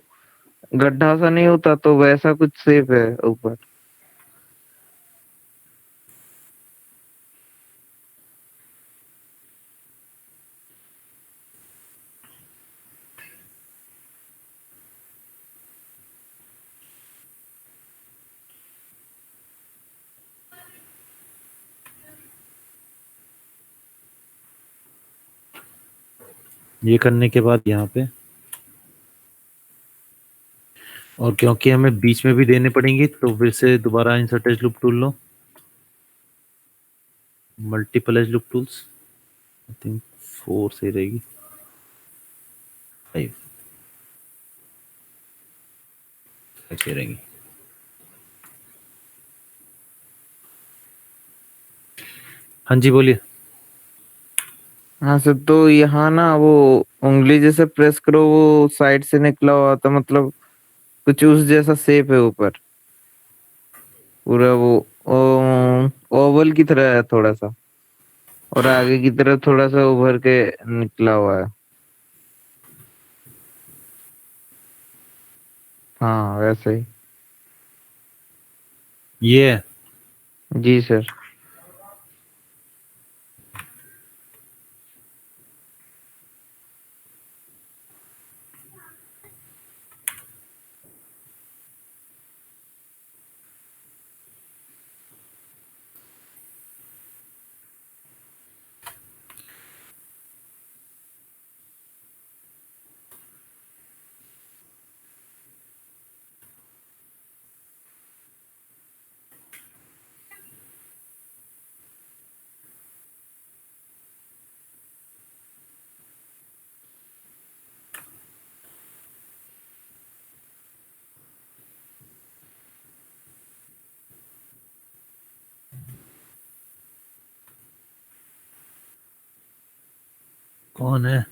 Speaker 3: गड्ढा सा नहीं होता, तो वैसा कुछ शेप है ऊपर।
Speaker 1: ये करने के बाद यहाँ पे, और क्योंकि हमें बीच में भी देने पड़ेंगे तो फिर से दोबारा insert as loop tool low, multiple as loop tools, I think 4 सही रहेगी, 5 सही रहेंगी। हाँ जी बोलिए।
Speaker 3: हाँ सर, तो यहाँ ना वो उंगली जैसे प्रेस करो वो साइड से निकला हुआ था, मतलब कुछ उस जैसा शेप है ऊपर, पूरा वो ओवल की तरह है थोड़ा सा, और आगे की तरफ थोड़ा सा उभर के निकला हुआ है। हाँ वैसे ही।
Speaker 1: ये है।
Speaker 3: जी सर।
Speaker 1: कौन है?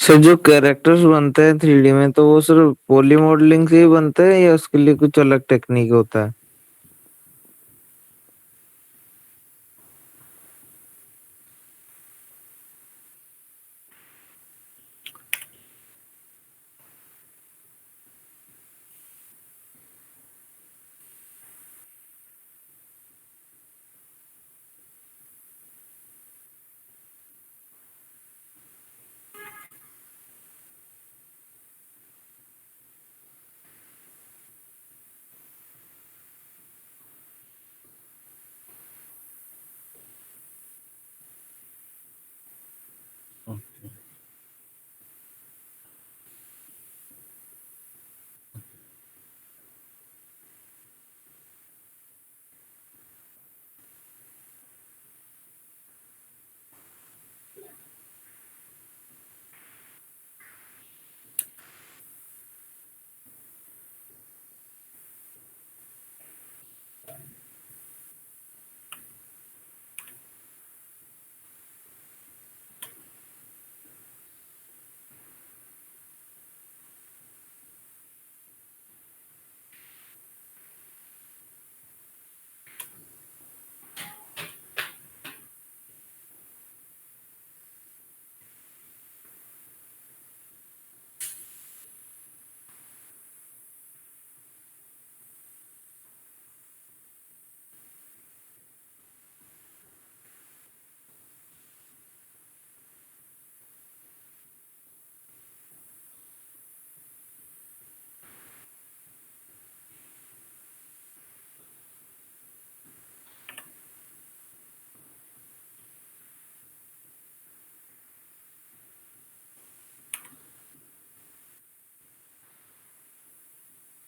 Speaker 3: सर जो कैरेक्टर्स बनते हैं 3D में तो वो सिर्फ पॉली मॉडलिंग से ही बनते हैं या उसके लिए कुछ अलग टेक्निक होता है?
Speaker 1: ओके।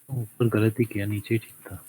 Speaker 1: ऊपर गलत ही किया, नीचे ही ठीक था।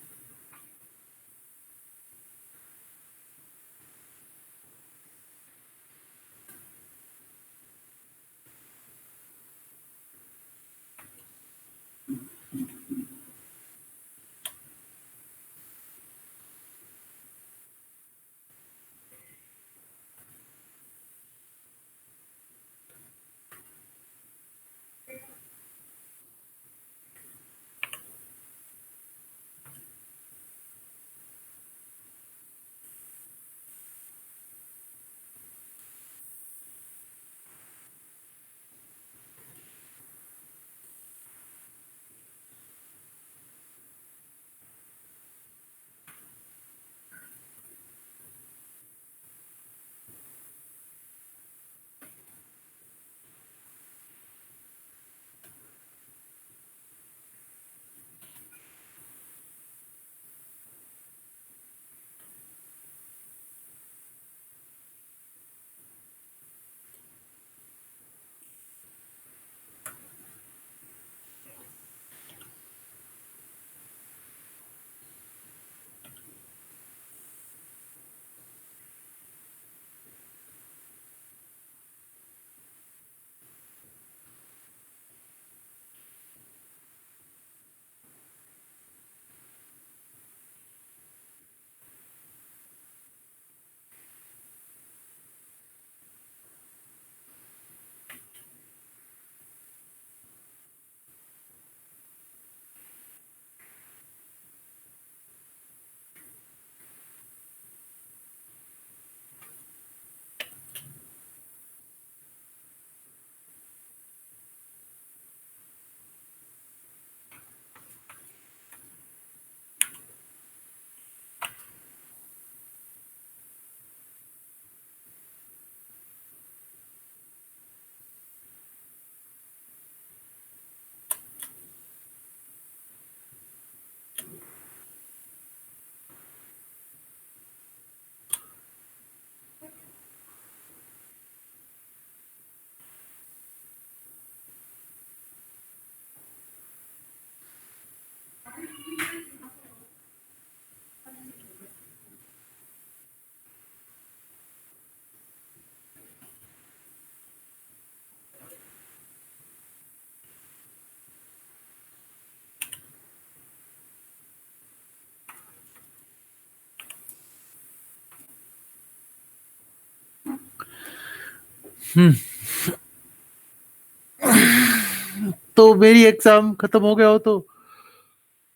Speaker 1: तो मेरी एग्जाम खत्म हो गया हो तो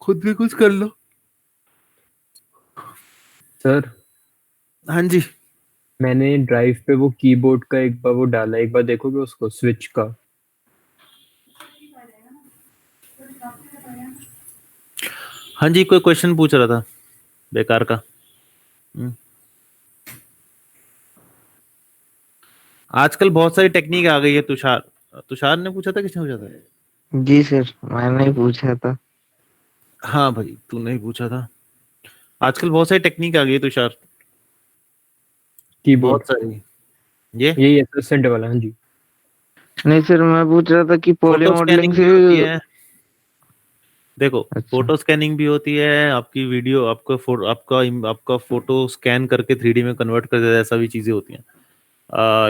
Speaker 1: खुद भी कुछ कर लो।
Speaker 2: सर
Speaker 1: हाँ जी।
Speaker 2: मैंने ड्राइव पे वो कीबोर्ड का एक बार वो डाला, एक बार देखोगे उसको, स्विच का?
Speaker 1: हाँ जी, कोई क्वेश्चन पूछ रहा था बेकार का। आजकल बहुत सारी टेक्निक आ गई है। तुषार तुषार ने पूछा था, किसने पूछा था?
Speaker 3: जी सर, मैंने ही पूछा था।
Speaker 1: हाँ भाई, तूने ही पूछा था। आजकल बहुत सारी टेक्निक आ गई है तुषार,
Speaker 2: कीबोर्ड
Speaker 1: बहुत सारी। ये
Speaker 2: यही असिस्टेंट वाला, हाँ जी।
Speaker 3: नहीं सर, मैं पूछ रहा था कि पॉली
Speaker 1: फोटो
Speaker 3: मॉडलिंग
Speaker 1: स्कैनिंग
Speaker 3: से।
Speaker 1: भी होती है। देखो,
Speaker 3: अच्छा।
Speaker 1: फोटो स्कैनिंग भी होती है, आपकी वीडियो, आपका फोटो स्कैन करके 3D में कन्वर्ट कर देता है, ऐसा भी चीजें होती हैं।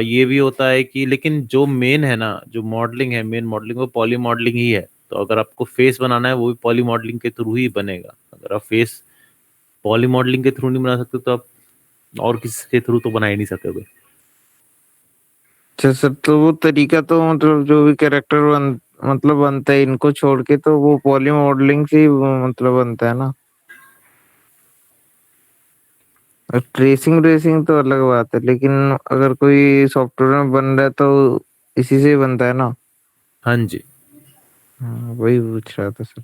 Speaker 1: ये भी होता है कि, लेकिन जो मेन है ना, जो मॉडलिंग है, मेन मॉडलिंग वो पॉली मॉडलिंग ही है। तो अगर आपको फेस बनाना है, वो भी पॉली मॉडलिंग के थ्रू ही बनेगा। अगर आप फेस पॉली मॉडलिंग के थ्रू नहीं बना सकते, तो आप और किसी के थ्रू तो बना ही नहीं सकोगे।
Speaker 3: अच्छा सर, तो वो तरीका तो मतलब जो भी कैरेक्टर मतलब बनता है इनको छोड़ के, तो वो पॉली मॉडलिंग से ही मतलब बनता है ना। ट्रेसिंग रेसिंग तो अलग बात है, लेकिन अगर कोई सॉफ्टवेयर में बन रहा है तो इसी से ही बनता है ना।
Speaker 1: हाँ जी।
Speaker 3: हाँ, वही पूछ रहा था सर।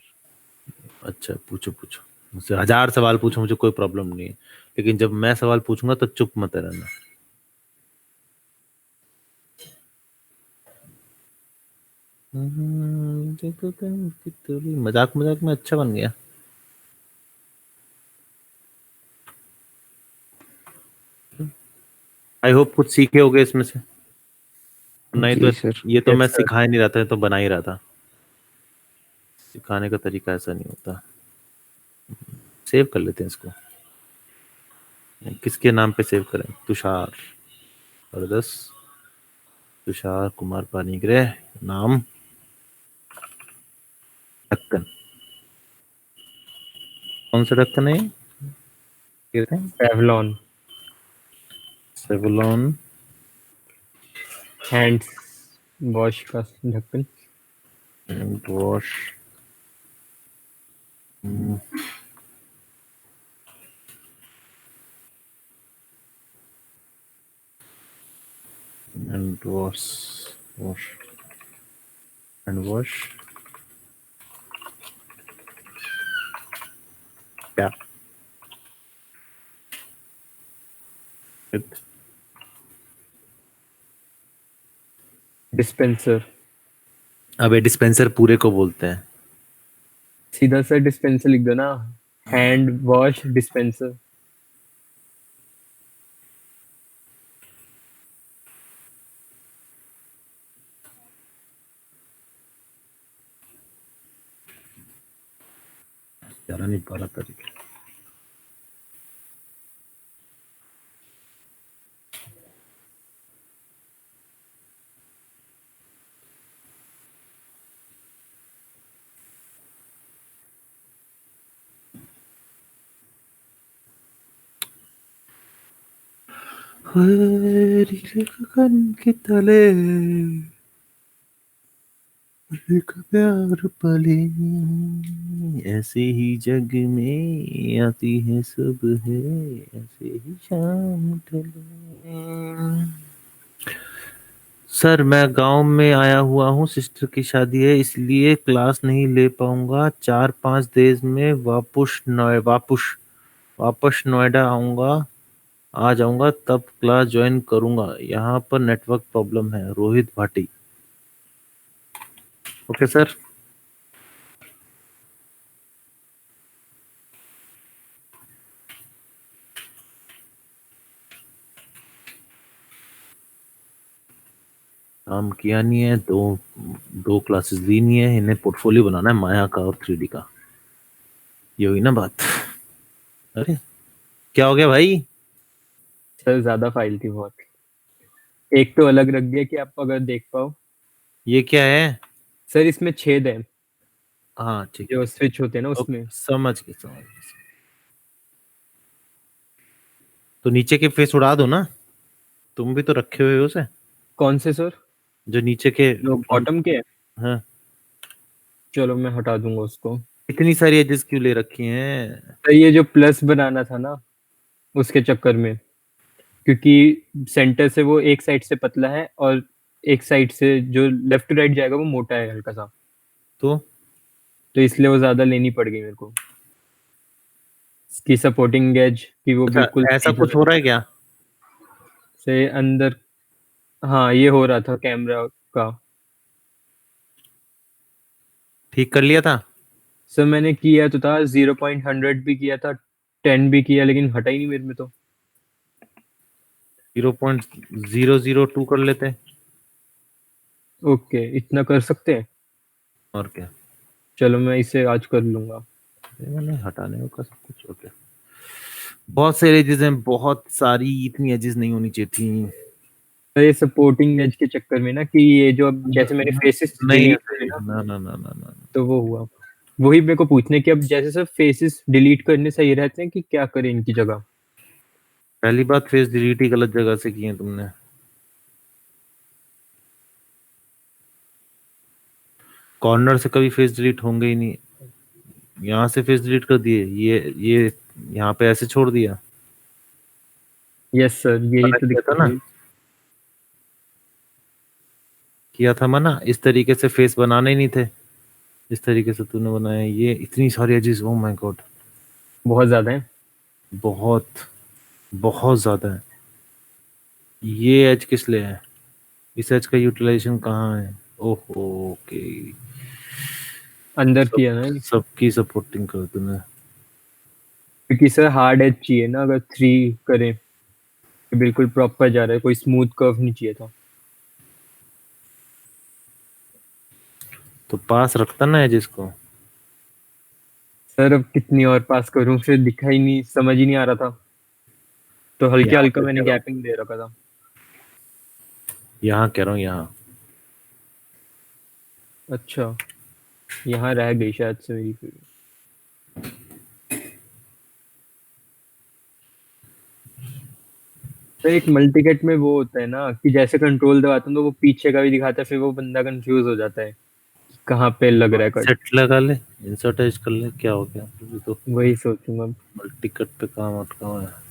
Speaker 1: अच्छा, पूछो पूछो, मुझसे 1000 सवाल पूछो, मुझे कोई प्रॉब्लम नहीं है। लेकिन जब मैं सवाल पूछूंगा तो चुप मत रहना। मजाक मजाक में अच्छा बन गया। आई होप कुछ सीखे होगे इसमें से। नहीं तो
Speaker 3: जी सर।
Speaker 1: ये तो मैं
Speaker 2: यस सर।
Speaker 1: सिखा ही नहीं रहा था, ये तो बना ही रहा था। सिखाने का तरीका ऐसा नहीं होता। सेव कर लेते हैं इसको। किसके नाम पे सेव करें? तुषार बरदस, तुषार कुमार पानीग्रह, नाम ढक्कन। कौन सा ढक्कन है ये? कहते हैं
Speaker 2: पेवलॉन
Speaker 1: सेवलॉन।
Speaker 2: हैंड्स वॉश का ढक्कन।
Speaker 1: Hand wash. Hand wash, wash, hand wash क्या?
Speaker 2: डिस्पेंसर।
Speaker 1: अबे डिस्पेंसर पूरे को बोलते हैं।
Speaker 2: सीधा सा डिस्पेंसर लिख दो ना, हैंड वॉश डिस्पेंसर।
Speaker 1: यार नहीं पा रहा तरीका। गगन के तले एक प्यार पले, ऐसे ही जग में आती है सुबह, ऐसे ही शाम ढले। सर मैं गांव में आया हुआ हूँ, सिस्टर की शादी है, इसलिए क्लास नहीं ले पाऊंगा। 4-5 देज में वापस नोएडा आऊंगा, आ जाऊंगा, तब क्लास ज्वाइन करूंगा। यहाँ पर नेटवर्क प्रॉब्लम है। रोहित भाटी। Okay sir. काम किया नहीं है, दो दो क्लासेस दी नहीं है, इन्हें पोर्टफोलियो बनाना है माया का और 3D का। ये हुई ना बात। अरे क्या हो गया भाई?
Speaker 2: सर ज्यादा फाइल थी बहुत, एक तो अलग रख दिया कि आप अगर देख पाओ।
Speaker 1: ये क्या है?
Speaker 2: सर इसमें छेद है,
Speaker 1: हाँ ठीक है
Speaker 2: जो
Speaker 1: ठीक
Speaker 2: स्विच होते हैं ना
Speaker 1: है।
Speaker 2: उसमें।
Speaker 1: ओके, समझ गए समझ गए। तो नीचे के फेस उड़ा दो ना, तुम भी तो रखे हुए हो उसे।
Speaker 2: कौन से सर?
Speaker 1: जो नीचे के
Speaker 2: जो बॉटम के है?
Speaker 1: हाँ
Speaker 2: चलो मैं हटा दूंगा उसको।
Speaker 1: इतनी सारी एजेस क्यों ले रखी हैं?
Speaker 2: तो ये जो प्लस बनाना था ना, उसके चक्कर में, क्योंकि सेंटर से वो एक साइड से पतला है और एक साइड से जो लेफ्ट टू राइट जाएगा वो मोटा है हल्का सा,
Speaker 1: तो
Speaker 2: तो इसलिए वो ज्यादा लेनी पड़ गई मेरे को। इसकी सपोर्टिंग एज की वो
Speaker 1: अच्छा,
Speaker 2: बिल्कुल
Speaker 1: ऐसा
Speaker 2: सही
Speaker 1: कुछ हो रहा है क्या?
Speaker 2: से अंदर। हाँ ये हो रहा था कैमरा का।
Speaker 1: ठीक कर लिया था?
Speaker 2: सर मैंने किया तो था, 0.100 भी किया था, 10 भी किया, लेकिन हटा ही नहीं मेरे में तो।
Speaker 1: 0.002 कर लेते।
Speaker 2: ओके, इतना कर सकते हैं।
Speaker 1: और क्या,
Speaker 2: चलो मैं इसे आज कर लूंगा।
Speaker 1: मैंने हटाने का सब कुछ। ओके, बहुत सारी एजेस हैं, बहुत सारी, इतनी एजेस नहीं होनी चाहिए थी।
Speaker 2: तो ये सपोर्टिंग एज के चक्कर में ना, कि ये जो अब जैसे मैंने फेसेस
Speaker 1: नहीं है
Speaker 2: डिलीट किए
Speaker 1: सही,
Speaker 2: ना,
Speaker 1: ना ना ना ना ना।
Speaker 2: तो वो हुआ। वही मेरे को पूछने कि अब जैसे सब फेसेस डिलीट करने सही रहते हैं कि क्या करें इनकी जगह।
Speaker 1: पहली बात, फेस डिलीट ही गलत जगह से किए तुमने। कॉर्नर से कभी फेस डिलीट होंगे ही नहीं। यहाँ से फेस डिलीट कर दिए, ये यहाँ पे ऐसे छोड़ दिया।
Speaker 2: यस सर, यही
Speaker 1: मना
Speaker 2: तो
Speaker 1: किया था
Speaker 2: दिक्कत
Speaker 1: ना,
Speaker 2: हुई।
Speaker 1: किया था मना, इस तरीके से फेस बनाने ही नहीं थे। इस तरीके से तूने बनाया, ये इतनी सारी एजेस, ओ माय गॉड,
Speaker 2: बहुत ज्यादा है।
Speaker 1: बहुत बहुत ज्यादा है। ये एज किस लिए है? इस एज का यूटिलाइजेशन कहाँ है? ओहो, ओके।
Speaker 2: अंदर
Speaker 1: सब
Speaker 2: किया ना ये।
Speaker 1: सबकी सपोर्टिंग कर तूने।
Speaker 2: क्योंकि सर हार्ड एज चाहिए ना, अगर 3 करें तो बिल्कुल प्रॉपर जा रहा है, कोई स्मूथ कर्व नहीं चाहिए था।
Speaker 1: तो पास रखता ना एजेस को।
Speaker 2: सर अब कितनी और पास करूं, फिर दिखा ही नहीं, समझ ही नहीं आ रहा था, तो हल्के
Speaker 1: यहाँ
Speaker 2: हल्का
Speaker 1: पे
Speaker 2: मैंने
Speaker 1: कह रहा हूँ,
Speaker 2: गैपिंग दे रखा था।
Speaker 1: यहाँ कह रहा हूँ, यहाँ।
Speaker 2: अच्छा, यहाँ रह गई शायद से मेरी फिर। तो एक मल्टीकट में वो होता है ना, कि जैसे कंट्रोल दबाता हूँ तो वो पीछे का भी दिखाता है, फिर वो बंदा कंफ्यूज हो जाता है कि कहाँ पे लग रहा है कट।
Speaker 1: सेट लगा ले, इंसर्ट एज कर ले, क्या हो गया? अभी तो
Speaker 2: वही सोचूंगा।
Speaker 1: मल्टी कट पे काम अटका हुआ है।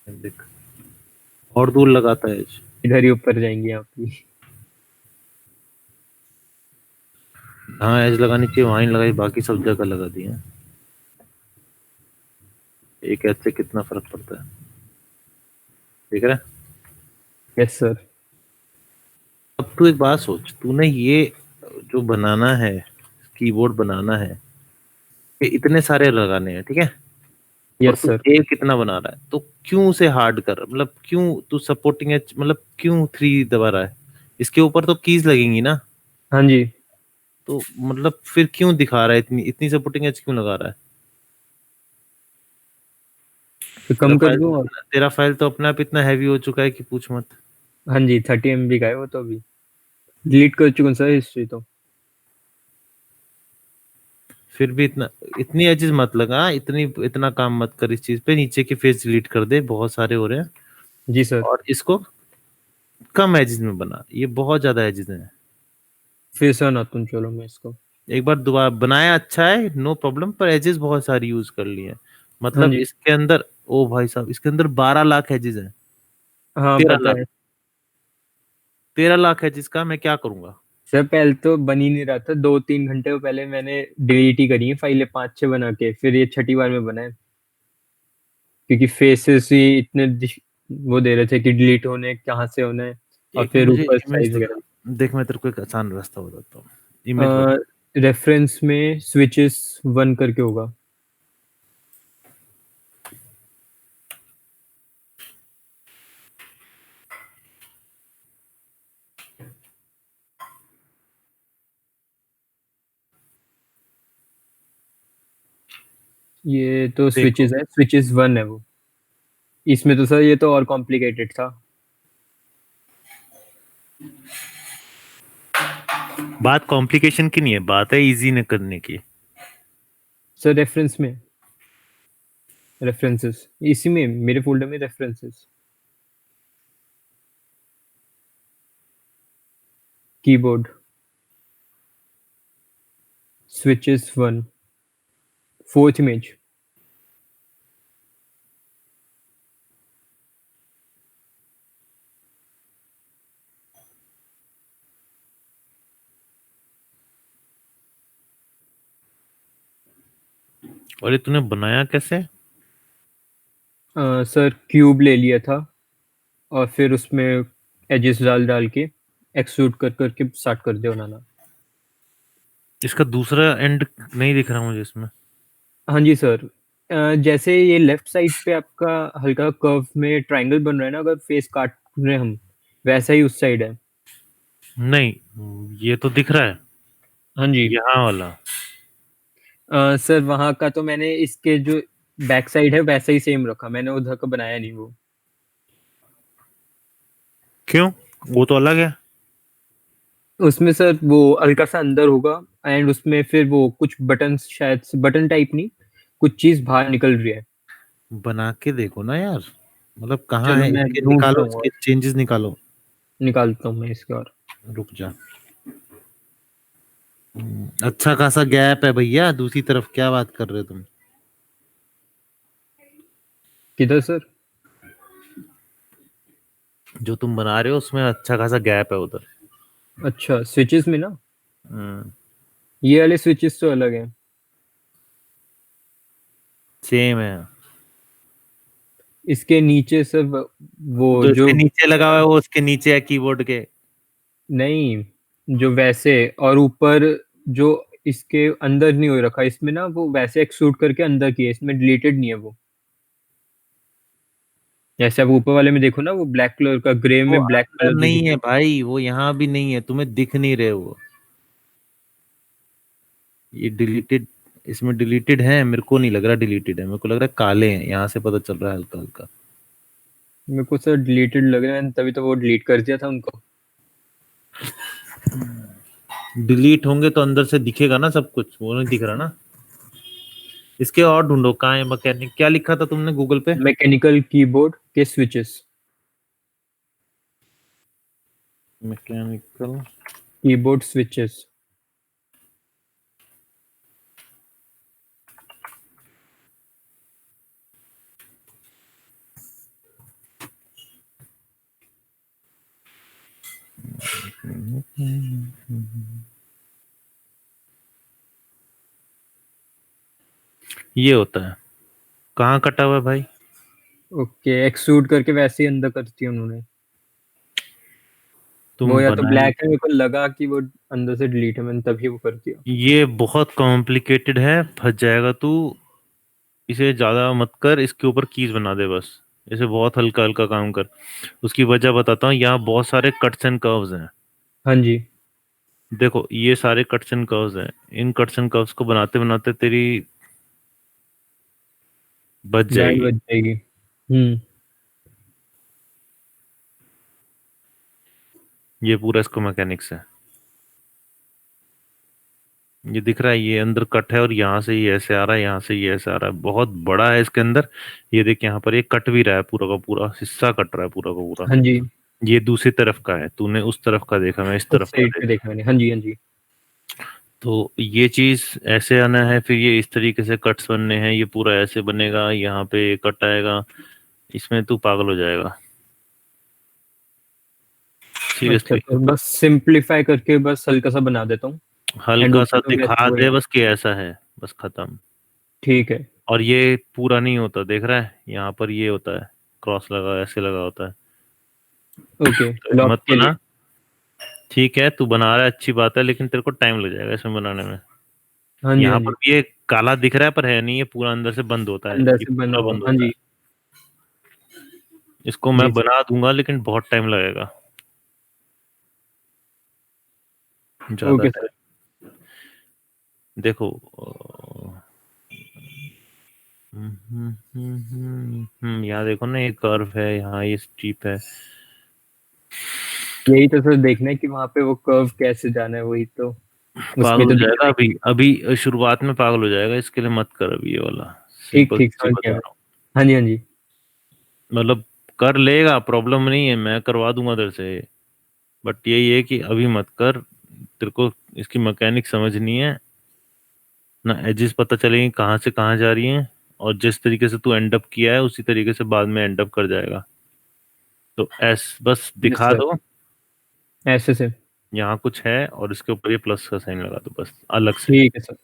Speaker 1: अब देख, और दूर लगाता है एज।
Speaker 2: इधर ही ऊपर जाएंगे आप भी।
Speaker 1: हाँ, एज लगानी चाहिए वहीं लगाई, बाकी सब जगह लगा दिए। एक एज से कितना फर्क पड़ता है, देख रहा है?
Speaker 2: Yes sir.
Speaker 1: अब तू एक बात सोच, तूने ये जो बनाना है, कीबोर्ड बनाना है, ये इतने सारे लगाने हैं, ठीक है? और
Speaker 2: यस
Speaker 1: तू
Speaker 2: सर।
Speaker 1: एक कितना बना रहा है, तो क्यों उसे हार्ड कर, मतलब क्यों तू सपोर्टिंग एज, मतलब क्यों 3 दबा रहा है? इसके ऊपर तो कीज लगेंगी ना।
Speaker 2: हाँ जी।
Speaker 1: तो मतलब फिर क्यों दिखा रहा है, इतनी इतनी सपोर्टिंग एज क्यों लगा रहा है?
Speaker 2: तो
Speaker 1: तेरा
Speaker 2: कम कर
Speaker 1: फाइल
Speaker 2: दूं और।
Speaker 1: तेरा फाइल तो अपने आप इतना हैवी हो चुका है कि पूछ मत।
Speaker 2: हाँ जी, 30 MB का है वो तो, अभी डिलीट कर चुका हूँ सर हिस्ट्री तो।
Speaker 1: फिर भी इतना, इतनी एजेस मत लगा, इतना काम मत कर इस चीज पे। नीचे के फेस डिलीट कर दे, बहुत सारे हो रहे हैं।
Speaker 2: जी सर।
Speaker 1: और इसको कम एजेस में बना, ये बहुत ज्यादा एजेस हैं।
Speaker 2: फिर से बनाता हूँ, चलो मैं इसको।
Speaker 1: एक बार दोबारा बनाया, अच्छा है, नो प्रॉब्लम, पर एजेस बहुत सारी यूज कर ली है।
Speaker 2: हाँ
Speaker 1: मतलब
Speaker 2: जी।
Speaker 1: इसके अंदर, ओ भाई साहब, इसके अंदर 12 लाख एजेस हैं।
Speaker 2: हाँ
Speaker 1: तेरह
Speaker 2: पता
Speaker 1: लाख
Speaker 2: है।
Speaker 1: 13 लाख एजेस का मैं क्या करूंगा?
Speaker 2: सर पहले तो बन ही नहीं रहा था, 2-3 घंटे पहले मैंने डिलीट ही करी है फाइलें 5-6 बना के, फिर ये छठी बार में बना है। क्योंकि फेसेस ही इतने वो दे रहे थे कि डिलीट होने कहाँ से होना है, और
Speaker 1: एक
Speaker 2: फिर
Speaker 1: मुझे
Speaker 2: ऊपर
Speaker 1: इमेज
Speaker 2: साइज
Speaker 1: दिखा,
Speaker 2: वगैरह।
Speaker 1: देख मैं तेरे को एक आसान रास्ता बताता हूँ, इमेज बता।
Speaker 2: रेफरेंस में स्विचेस 1 करके होगा। ये तो
Speaker 1: देखो,
Speaker 2: स्विचेस है, स्विचेस 1 है वो। इसमें तो सर ये तो और कॉम्प्लिकेटेड था।
Speaker 1: बात कॉम्प्लिकेशन की नहीं है, बात है इजी न करने की।
Speaker 2: सर रेफरेंस में, रेफरेंसेस इसी में मेरे फोल्डर में references. Keyboard, switches 1, fourth image,
Speaker 1: और ये तूने बनाया कैसे?
Speaker 2: सर क्यूब ले लिया था और फिर उसमें एजेस डाल डाल के एक्सट्रूड कर करके स्टार्ट कर दिया बनाना।
Speaker 1: इसका दूसरा एंड नहीं दिख रहा मुझे इसमें।
Speaker 2: हाँ जी सर, जैसे ये लेफ्ट साइड पे आपका हल्का कर्व में ट्रायंगल बन रहा है ना, अगर फेस काट रहे हैं हम, वैसा ही उस साइड है।
Speaker 1: नहीं, ये तो दिख रहा है,
Speaker 2: हाँ जी।
Speaker 1: यहाँ वाला।
Speaker 2: सर वहाँ का तो मैंने इसके जो बैक साइड है वैसा ही सेम रखा, मैंने उधर का बनाया नहीं वो।
Speaker 1: क्यों? वो तो अलग है।
Speaker 2: उसमें सर वो हल्का सा अंदर होगा एंड उसमें फिर वो कुछ बटन, शायद बटन टाइप नहीं, कुछ चीज बाहर निकल रही है।
Speaker 1: बना के देखो ना यार, मतलब कहाँ
Speaker 2: चलो
Speaker 1: है
Speaker 2: मैं
Speaker 1: इसके,
Speaker 2: ढूंढता
Speaker 1: निकालो
Speaker 2: हूँ और
Speaker 1: इसके चेंजेस निकालो।
Speaker 2: निकालता हूँ मैं इसके और।
Speaker 1: रुक जा। अच्छा खासा गैप है भैया, दूसरी तरफ क्या बात कर रहे हो तुम?
Speaker 2: किधर सर?
Speaker 1: जो तुम बना रहे हो उसमें अच्छा खासा गैप है उधर।
Speaker 2: अच्छा, स्विचेस में ना,
Speaker 1: हम्म,
Speaker 2: ये वाले स्विचेस तो अलग है।
Speaker 1: सेम है।
Speaker 2: इसके नीचे सर वो
Speaker 1: जो
Speaker 2: जो
Speaker 1: इसके नीचे लगा हुआ है वो उसके नीचे है कीबोर्ड के।
Speaker 2: नहीं, जो वैसे और ऊपर जो इसके अंदर नहीं हो रखा, इसमें ना वो वैसे एक्सट्रूड करके अंदर किया, इसमें डिलीटेड नहीं है वो। जैसे आप ऊपर वाले में देखो ना, वो ब्लैक कलर का, ग्रे
Speaker 1: वो
Speaker 2: में ब्लैक
Speaker 1: अंदर
Speaker 2: कलर जो
Speaker 1: नहीं
Speaker 2: दिख
Speaker 1: है
Speaker 2: रहा
Speaker 1: भाई, वो यहाँ भी नहीं है, तुम्हें दिख नहीं रहे वो। ये डिलीटेड, इसमें डिलीटेड है, मेरे को नहीं लग रहा डिलीटेड है, मेरे को लग रहा है काले हैं, यहाँ से पता चल रहा है हल्का हल्का।
Speaker 2: है। मेरे को सर डिलीटेड लग रहा है, तभी तो वो डिलीट कर दिया था उनको।
Speaker 1: डिलीट होंगे तो अंदर से दिखेगा ना सब कुछ, वो नहीं दिख रहा ना। इसके और ढूंढो, कहाँ है मैकेनिक, क्या लिखा था तुमने गूगल पे?
Speaker 2: मैकेनिकल कीबोर्ड के स्विचेस,
Speaker 1: मैकेनिकल
Speaker 2: कीबोर्ड स्विचेस।
Speaker 1: ये होता है। कहाँ कटा हुआ है भाई?
Speaker 2: ओके, एक्सट्रूड करके वैसे ही अंदर करती है उन्होंने। वो
Speaker 1: तुम
Speaker 2: या तो
Speaker 1: बनाए,
Speaker 2: ब्लैक है, मेरे को लगा कि वो अंदर से डिलीट है, मैंने तभी वो कर दिया।
Speaker 1: ये बहुत कॉम्प्लिकेटेड है, फंस जाएगा तू। इसे ज्यादा मत कर, इसके ऊपर कीज बना दे बस। इसे बहुत हल्का हल्का काम कर। उसकी वजह बताता हूँ, यहाँ बहुत सारे कट्स एंड कर्व्स हैं।
Speaker 2: हाँ जी।
Speaker 1: देखो ये सारे कट्स एंड कर्व्स हैं, इन कट्स एंड कर्व्स को बनाते बनाते तेरी बच
Speaker 2: बैंड
Speaker 1: जाएगी।
Speaker 2: बज जाएगी। हम्म।
Speaker 1: ये पूरा इसको मैकेनिक्स है। ये दिख रहा है, ये अंदर कट है और यहाँ से ये ऐसे आ रहा है, यहाँ से ये ऐसे आ रहा है, बहुत बड़ा है इसके अंदर। ये देख यहाँ पर ये कट भी रहा है, पूरा का पूरा हिस्सा कट रहा है पूरा का पूरा।
Speaker 2: हाँ जी,
Speaker 1: ये दूसरी तरफ का है, तूने उस तरफ का देखा, मैं इस
Speaker 2: उस
Speaker 1: तरफ का
Speaker 2: साइड पे
Speaker 1: देखा।
Speaker 2: देखा मैंने। हाँ जी, हाँ जी।
Speaker 1: तो ये चीज ऐसे आना है, फिर ये इस तरीके से कट्स बनने हैं, ये पूरा ऐसे बनेगा, यहाँ पे ये कट आएगा। इसमें तू पागल हो जाएगा
Speaker 2: अच्छा,
Speaker 1: सीरियसली।
Speaker 2: तो बस सिंपलीफाई करके बस हल्का सा बना देता हूँ एंड
Speaker 1: हल्का सा
Speaker 2: ऊपर तो
Speaker 1: दिखा
Speaker 2: वैसे वही
Speaker 1: दे
Speaker 2: है।
Speaker 1: बस कि ऐसा है, बस खत्म।
Speaker 2: ठीक है।
Speaker 1: और ये पूरा नहीं होता, देख रहा है यहाँ पर ये होता है, क्रॉस लगा ऐसे लगा होता है।
Speaker 2: ओके,
Speaker 1: तो
Speaker 2: लॉक
Speaker 1: मत
Speaker 2: के लिए।
Speaker 1: बना। ठीक है तू बना रहा है, अच्छी बात है, लेकिन तेरे को टाइम लग जाएगा इसमें बनाने में।
Speaker 2: हाँ जी, हाँ
Speaker 1: यहाँ पर
Speaker 2: जी।
Speaker 1: भी ये काला दिख रहा है पर है नहीं, ये पूरा अंदर से बंद होता है,
Speaker 2: अंदर
Speaker 1: ये
Speaker 2: से बना
Speaker 1: पूरा
Speaker 2: हुआ,
Speaker 1: बंद
Speaker 2: हाँ
Speaker 1: होता है।
Speaker 2: जी।
Speaker 1: इसको
Speaker 2: जी
Speaker 1: मैं
Speaker 2: सर।
Speaker 1: बना दूंगा लेकिन बहुत टाइम लगेगा, ज्यादा
Speaker 2: ओके
Speaker 1: टाइम।
Speaker 2: सर।
Speaker 1: देखो यहाँ देखो ना, ये कर्व है, यहाँ ये स्टीप है।
Speaker 2: यही तो सर देखना है कि वहां पे वो कर्व कैसे जाना है, वही तो
Speaker 1: पागल
Speaker 2: उसमें
Speaker 1: हो
Speaker 2: तो
Speaker 1: जाएगा
Speaker 2: दिक्कत है।
Speaker 1: अभी अभी, शुरुआत में पागल हो जाएगा, इसके लिए मत कर अभी ये वाला।
Speaker 2: ठीक
Speaker 1: सिंपल
Speaker 2: ठीक,
Speaker 1: सी
Speaker 2: समझ
Speaker 1: बता
Speaker 2: गया मैं।
Speaker 1: रहा हूँ,
Speaker 2: हाँ जी, हाँ जी।
Speaker 1: मतलब कर लेगा, प्रॉब्लम नहीं है, मैं करवा दूंगा तेरे से। बट यही है कि अभी मत कर, तेरे को इसकी मैकेनिक समझनी है ना, एजेस पता चलेंगे कहाँ से कहाँ जा रही हैं, और जिस तरीके से तू एंड अप किया है उसी तरीके से बाद में एंड अप कर जाएगा। तो बस
Speaker 2: यस
Speaker 1: दिखा
Speaker 2: सर,
Speaker 1: दो
Speaker 2: ऐसे से।
Speaker 1: यहाँ कुछ है और इसके ऊपर ये प्लस का साइन लगा दो बस अलग से,
Speaker 2: ठीक है सर,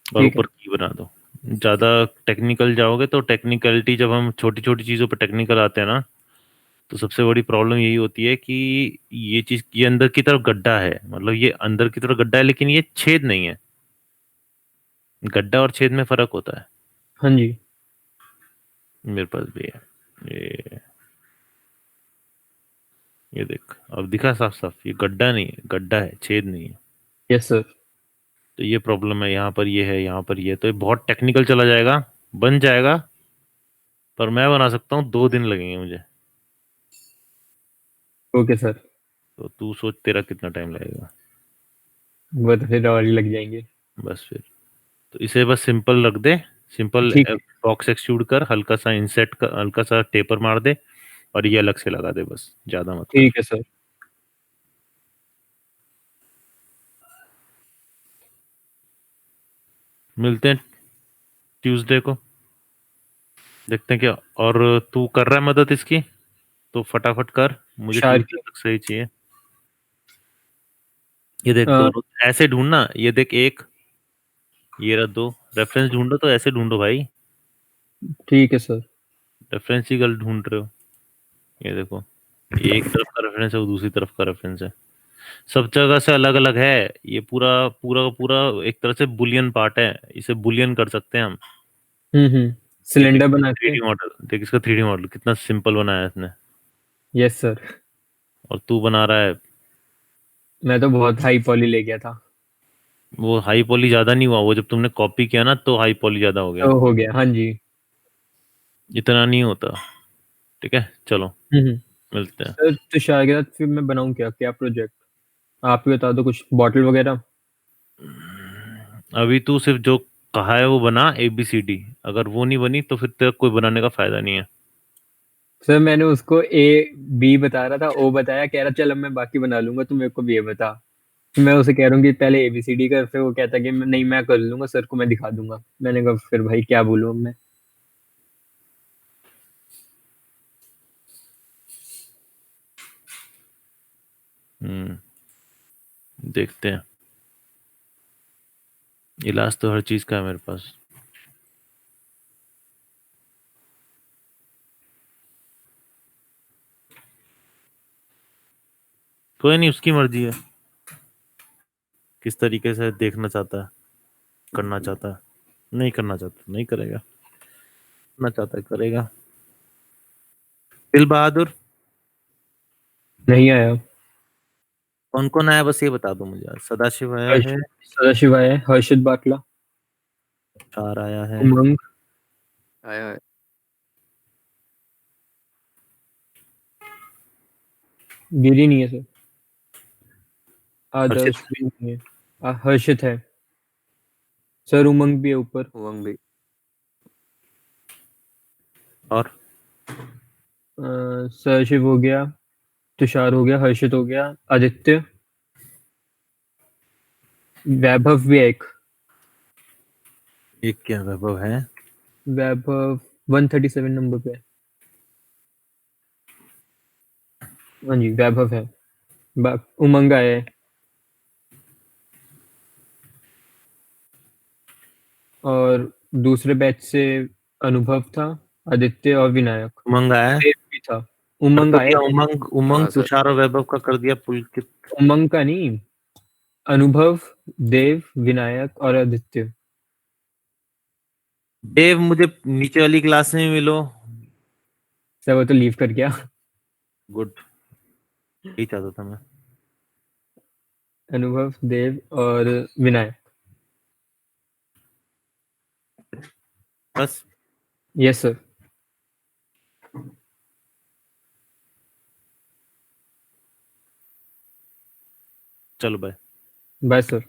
Speaker 1: और
Speaker 2: ठीक है।
Speaker 1: ऊपर की बना दो। ज्यादा टेक्निकल जाओगे तो टेक्निकलिटी, जब हम छोटी छोटी चीजों पर टेक्निकल आते हैं ना, तो सबसे बड़ी प्रॉब्लम यही होती है कि ये चीज, ये अंदर की तरफ गड्ढा है, मतलब ये अंदर की तरफ गड्ढा है लेकिन ये छेद नहीं है। गड्ढा और छेद में फर्क होता है।
Speaker 2: हाँ जी।
Speaker 1: मेरे पास भी है ये देख, अब दिखा साफ साफ, ये गड्ढा नहीं है, गड्ढा है, छेद नहीं है।
Speaker 2: Yes sir.
Speaker 1: तो ये प्रॉब्लम है, यहाँ पर ये है, यहाँ पर ये है, तो ये बहुत टेक्निकल चला जाएगा। बन जाएगा, पर मैं बना सकता हूँ, 2 दिन लगेंगे मुझे।
Speaker 2: Okay sir.
Speaker 1: तो तू सोच तेरा कितना टाइम लगेगा।
Speaker 2: वो तो फिर और ही लग जाएंगे।
Speaker 1: बस फिर, तो इसे बस सिंपल रख दे। सिंपल
Speaker 2: ठीक है।
Speaker 1: बॉक्स एक्सट्रूड कर, हल्का सा इंसेट कर, हल्का सा टेपर मार दे, और ये अलग से लगा दे, बस ज्यादा मत कर।
Speaker 2: ठीक है सर।
Speaker 1: मिलते हैं ट्यूसडे को, देखते हैं क्या। और तू कर रहा है मदद इसकी, तो फटाफट कर, मुझे
Speaker 2: तुषार
Speaker 1: ट्यूसडे
Speaker 2: की।
Speaker 1: तक सही चाहिए। ये देख,
Speaker 2: अ,
Speaker 1: दोनों ऐसे ढूंढना, ये देख एक, ये रहा दो। रेफरेंस ढूंढो तो ऐसे ढूंढो भाई,
Speaker 2: ठीक है सर।
Speaker 1: रेफरेंस ही गलत ढूंढ रहे हो। ये देखो, ये एक तरफ का रेफरेंस है, वो दूसरी तरफ का रेफरेंस है, सब जगह से अलग अलग है। ये पूरा पूरा का पूरा एक तरह से बुलियन पार्ट है, इसे बुलियन कर सकते हैं हम।
Speaker 2: हम्म।
Speaker 1: ये देख
Speaker 2: सिलेंडर बना
Speaker 1: थ्री
Speaker 2: के।
Speaker 1: डी मॉडल, देख इसका 3D मॉडल कितना सिंपल बनाया है इसने।
Speaker 2: Yes sir.
Speaker 1: और तू बना रहा है,
Speaker 2: मैं तो बहुत हाई पॉली ले गया था।
Speaker 1: वो हाई पॉली ज्यादा नहीं हुआ, वो जब तुमने कॉपी किया ना तो हाई पॉली ज्यादा हो गया,
Speaker 2: तो हो गया, हाँ जी।
Speaker 1: इतना नहीं होता। ठीक है, चलो
Speaker 2: हम्म।
Speaker 1: मिलते हैं।
Speaker 2: सर तुषार के साथ फिर मैं बनाऊं क्या क्या प्रोजेक्ट? आप ही बता दो कुछ, बॉटल वगैरह।
Speaker 1: अभी तू सिर्फ जो कहा है वो बना, ABCD। अगर वो नहीं बनी तो फिर तेरा कोई बनाने का फायदा नहीं है।
Speaker 2: सर मैंने उसको ए बी बता रहा था, ओ बताया, कह रहा चल अब मैं बाकी बना लूंगा, तू मेरे को भी ये बता। फिर मैं उसे कह रहा हूँ कि पहले ABCD कर, फिर वो कहता कि नहीं मैं कर लूंगा, सर को मैं दिखा दूंगा। मैंने कहा फिर भाई क्या बोलूँ अब मैं।
Speaker 1: हम्म, देखते हैं। इलाज तो हर चीज का है मेरे पास। कोई नहीं, उसकी मर्जी है, किस तरीके से देखना चाहता है, करना चाहता है। नहीं करना चाहता नहीं करेगा, करना चाहता है करेगा। दिल बहादुर,
Speaker 2: नहीं आया।
Speaker 1: कौन कौन आया बस ये बता दो मुझे। सदाशिव आया
Speaker 2: हर्ष
Speaker 1: है,
Speaker 2: सदाशिव आया है, हर्षित बाटला,
Speaker 1: चार आया है,
Speaker 2: उमंग,
Speaker 4: आया है।
Speaker 2: गिरी नहीं है सर,
Speaker 1: हर्षित,
Speaker 2: आदर्श भी नहीं है। हर्षित है सर, उमंग भी है ऊपर।
Speaker 4: उमंग भी।
Speaker 1: और
Speaker 2: सदाशिव हो गया, तुषार हो गया, हर्षित हो गया, आदित्य, वैभव भी है एक।
Speaker 1: एक क्या वैभव है?
Speaker 2: वैभव 137 नंबर पे है। हाँ जी वैभव है। उमंग आया है, और दूसरे बैच से अनुभव था, आदित्य और विनायक।
Speaker 1: उमंग आया है?
Speaker 2: देव भी था।
Speaker 1: कर
Speaker 2: उमंग
Speaker 1: तो
Speaker 2: आया
Speaker 1: दिया,
Speaker 2: है।
Speaker 1: उमंग उमंग
Speaker 4: हाँ सर।
Speaker 1: तुषार और वैभव का कर दिया पुलकित।
Speaker 2: उमंग का नहीं, अनुभव, देव, विनायक और आदित्य।
Speaker 1: देव मुझे नीचे वाली क्लास में मिलो।
Speaker 2: सर वो तो लीव कर गया।
Speaker 1: गुड, यही चाहता था मैं।
Speaker 2: अनुभव, देव और विनायक।
Speaker 1: बस,
Speaker 2: यस सर।
Speaker 1: चलो बाय।
Speaker 2: Bye sir.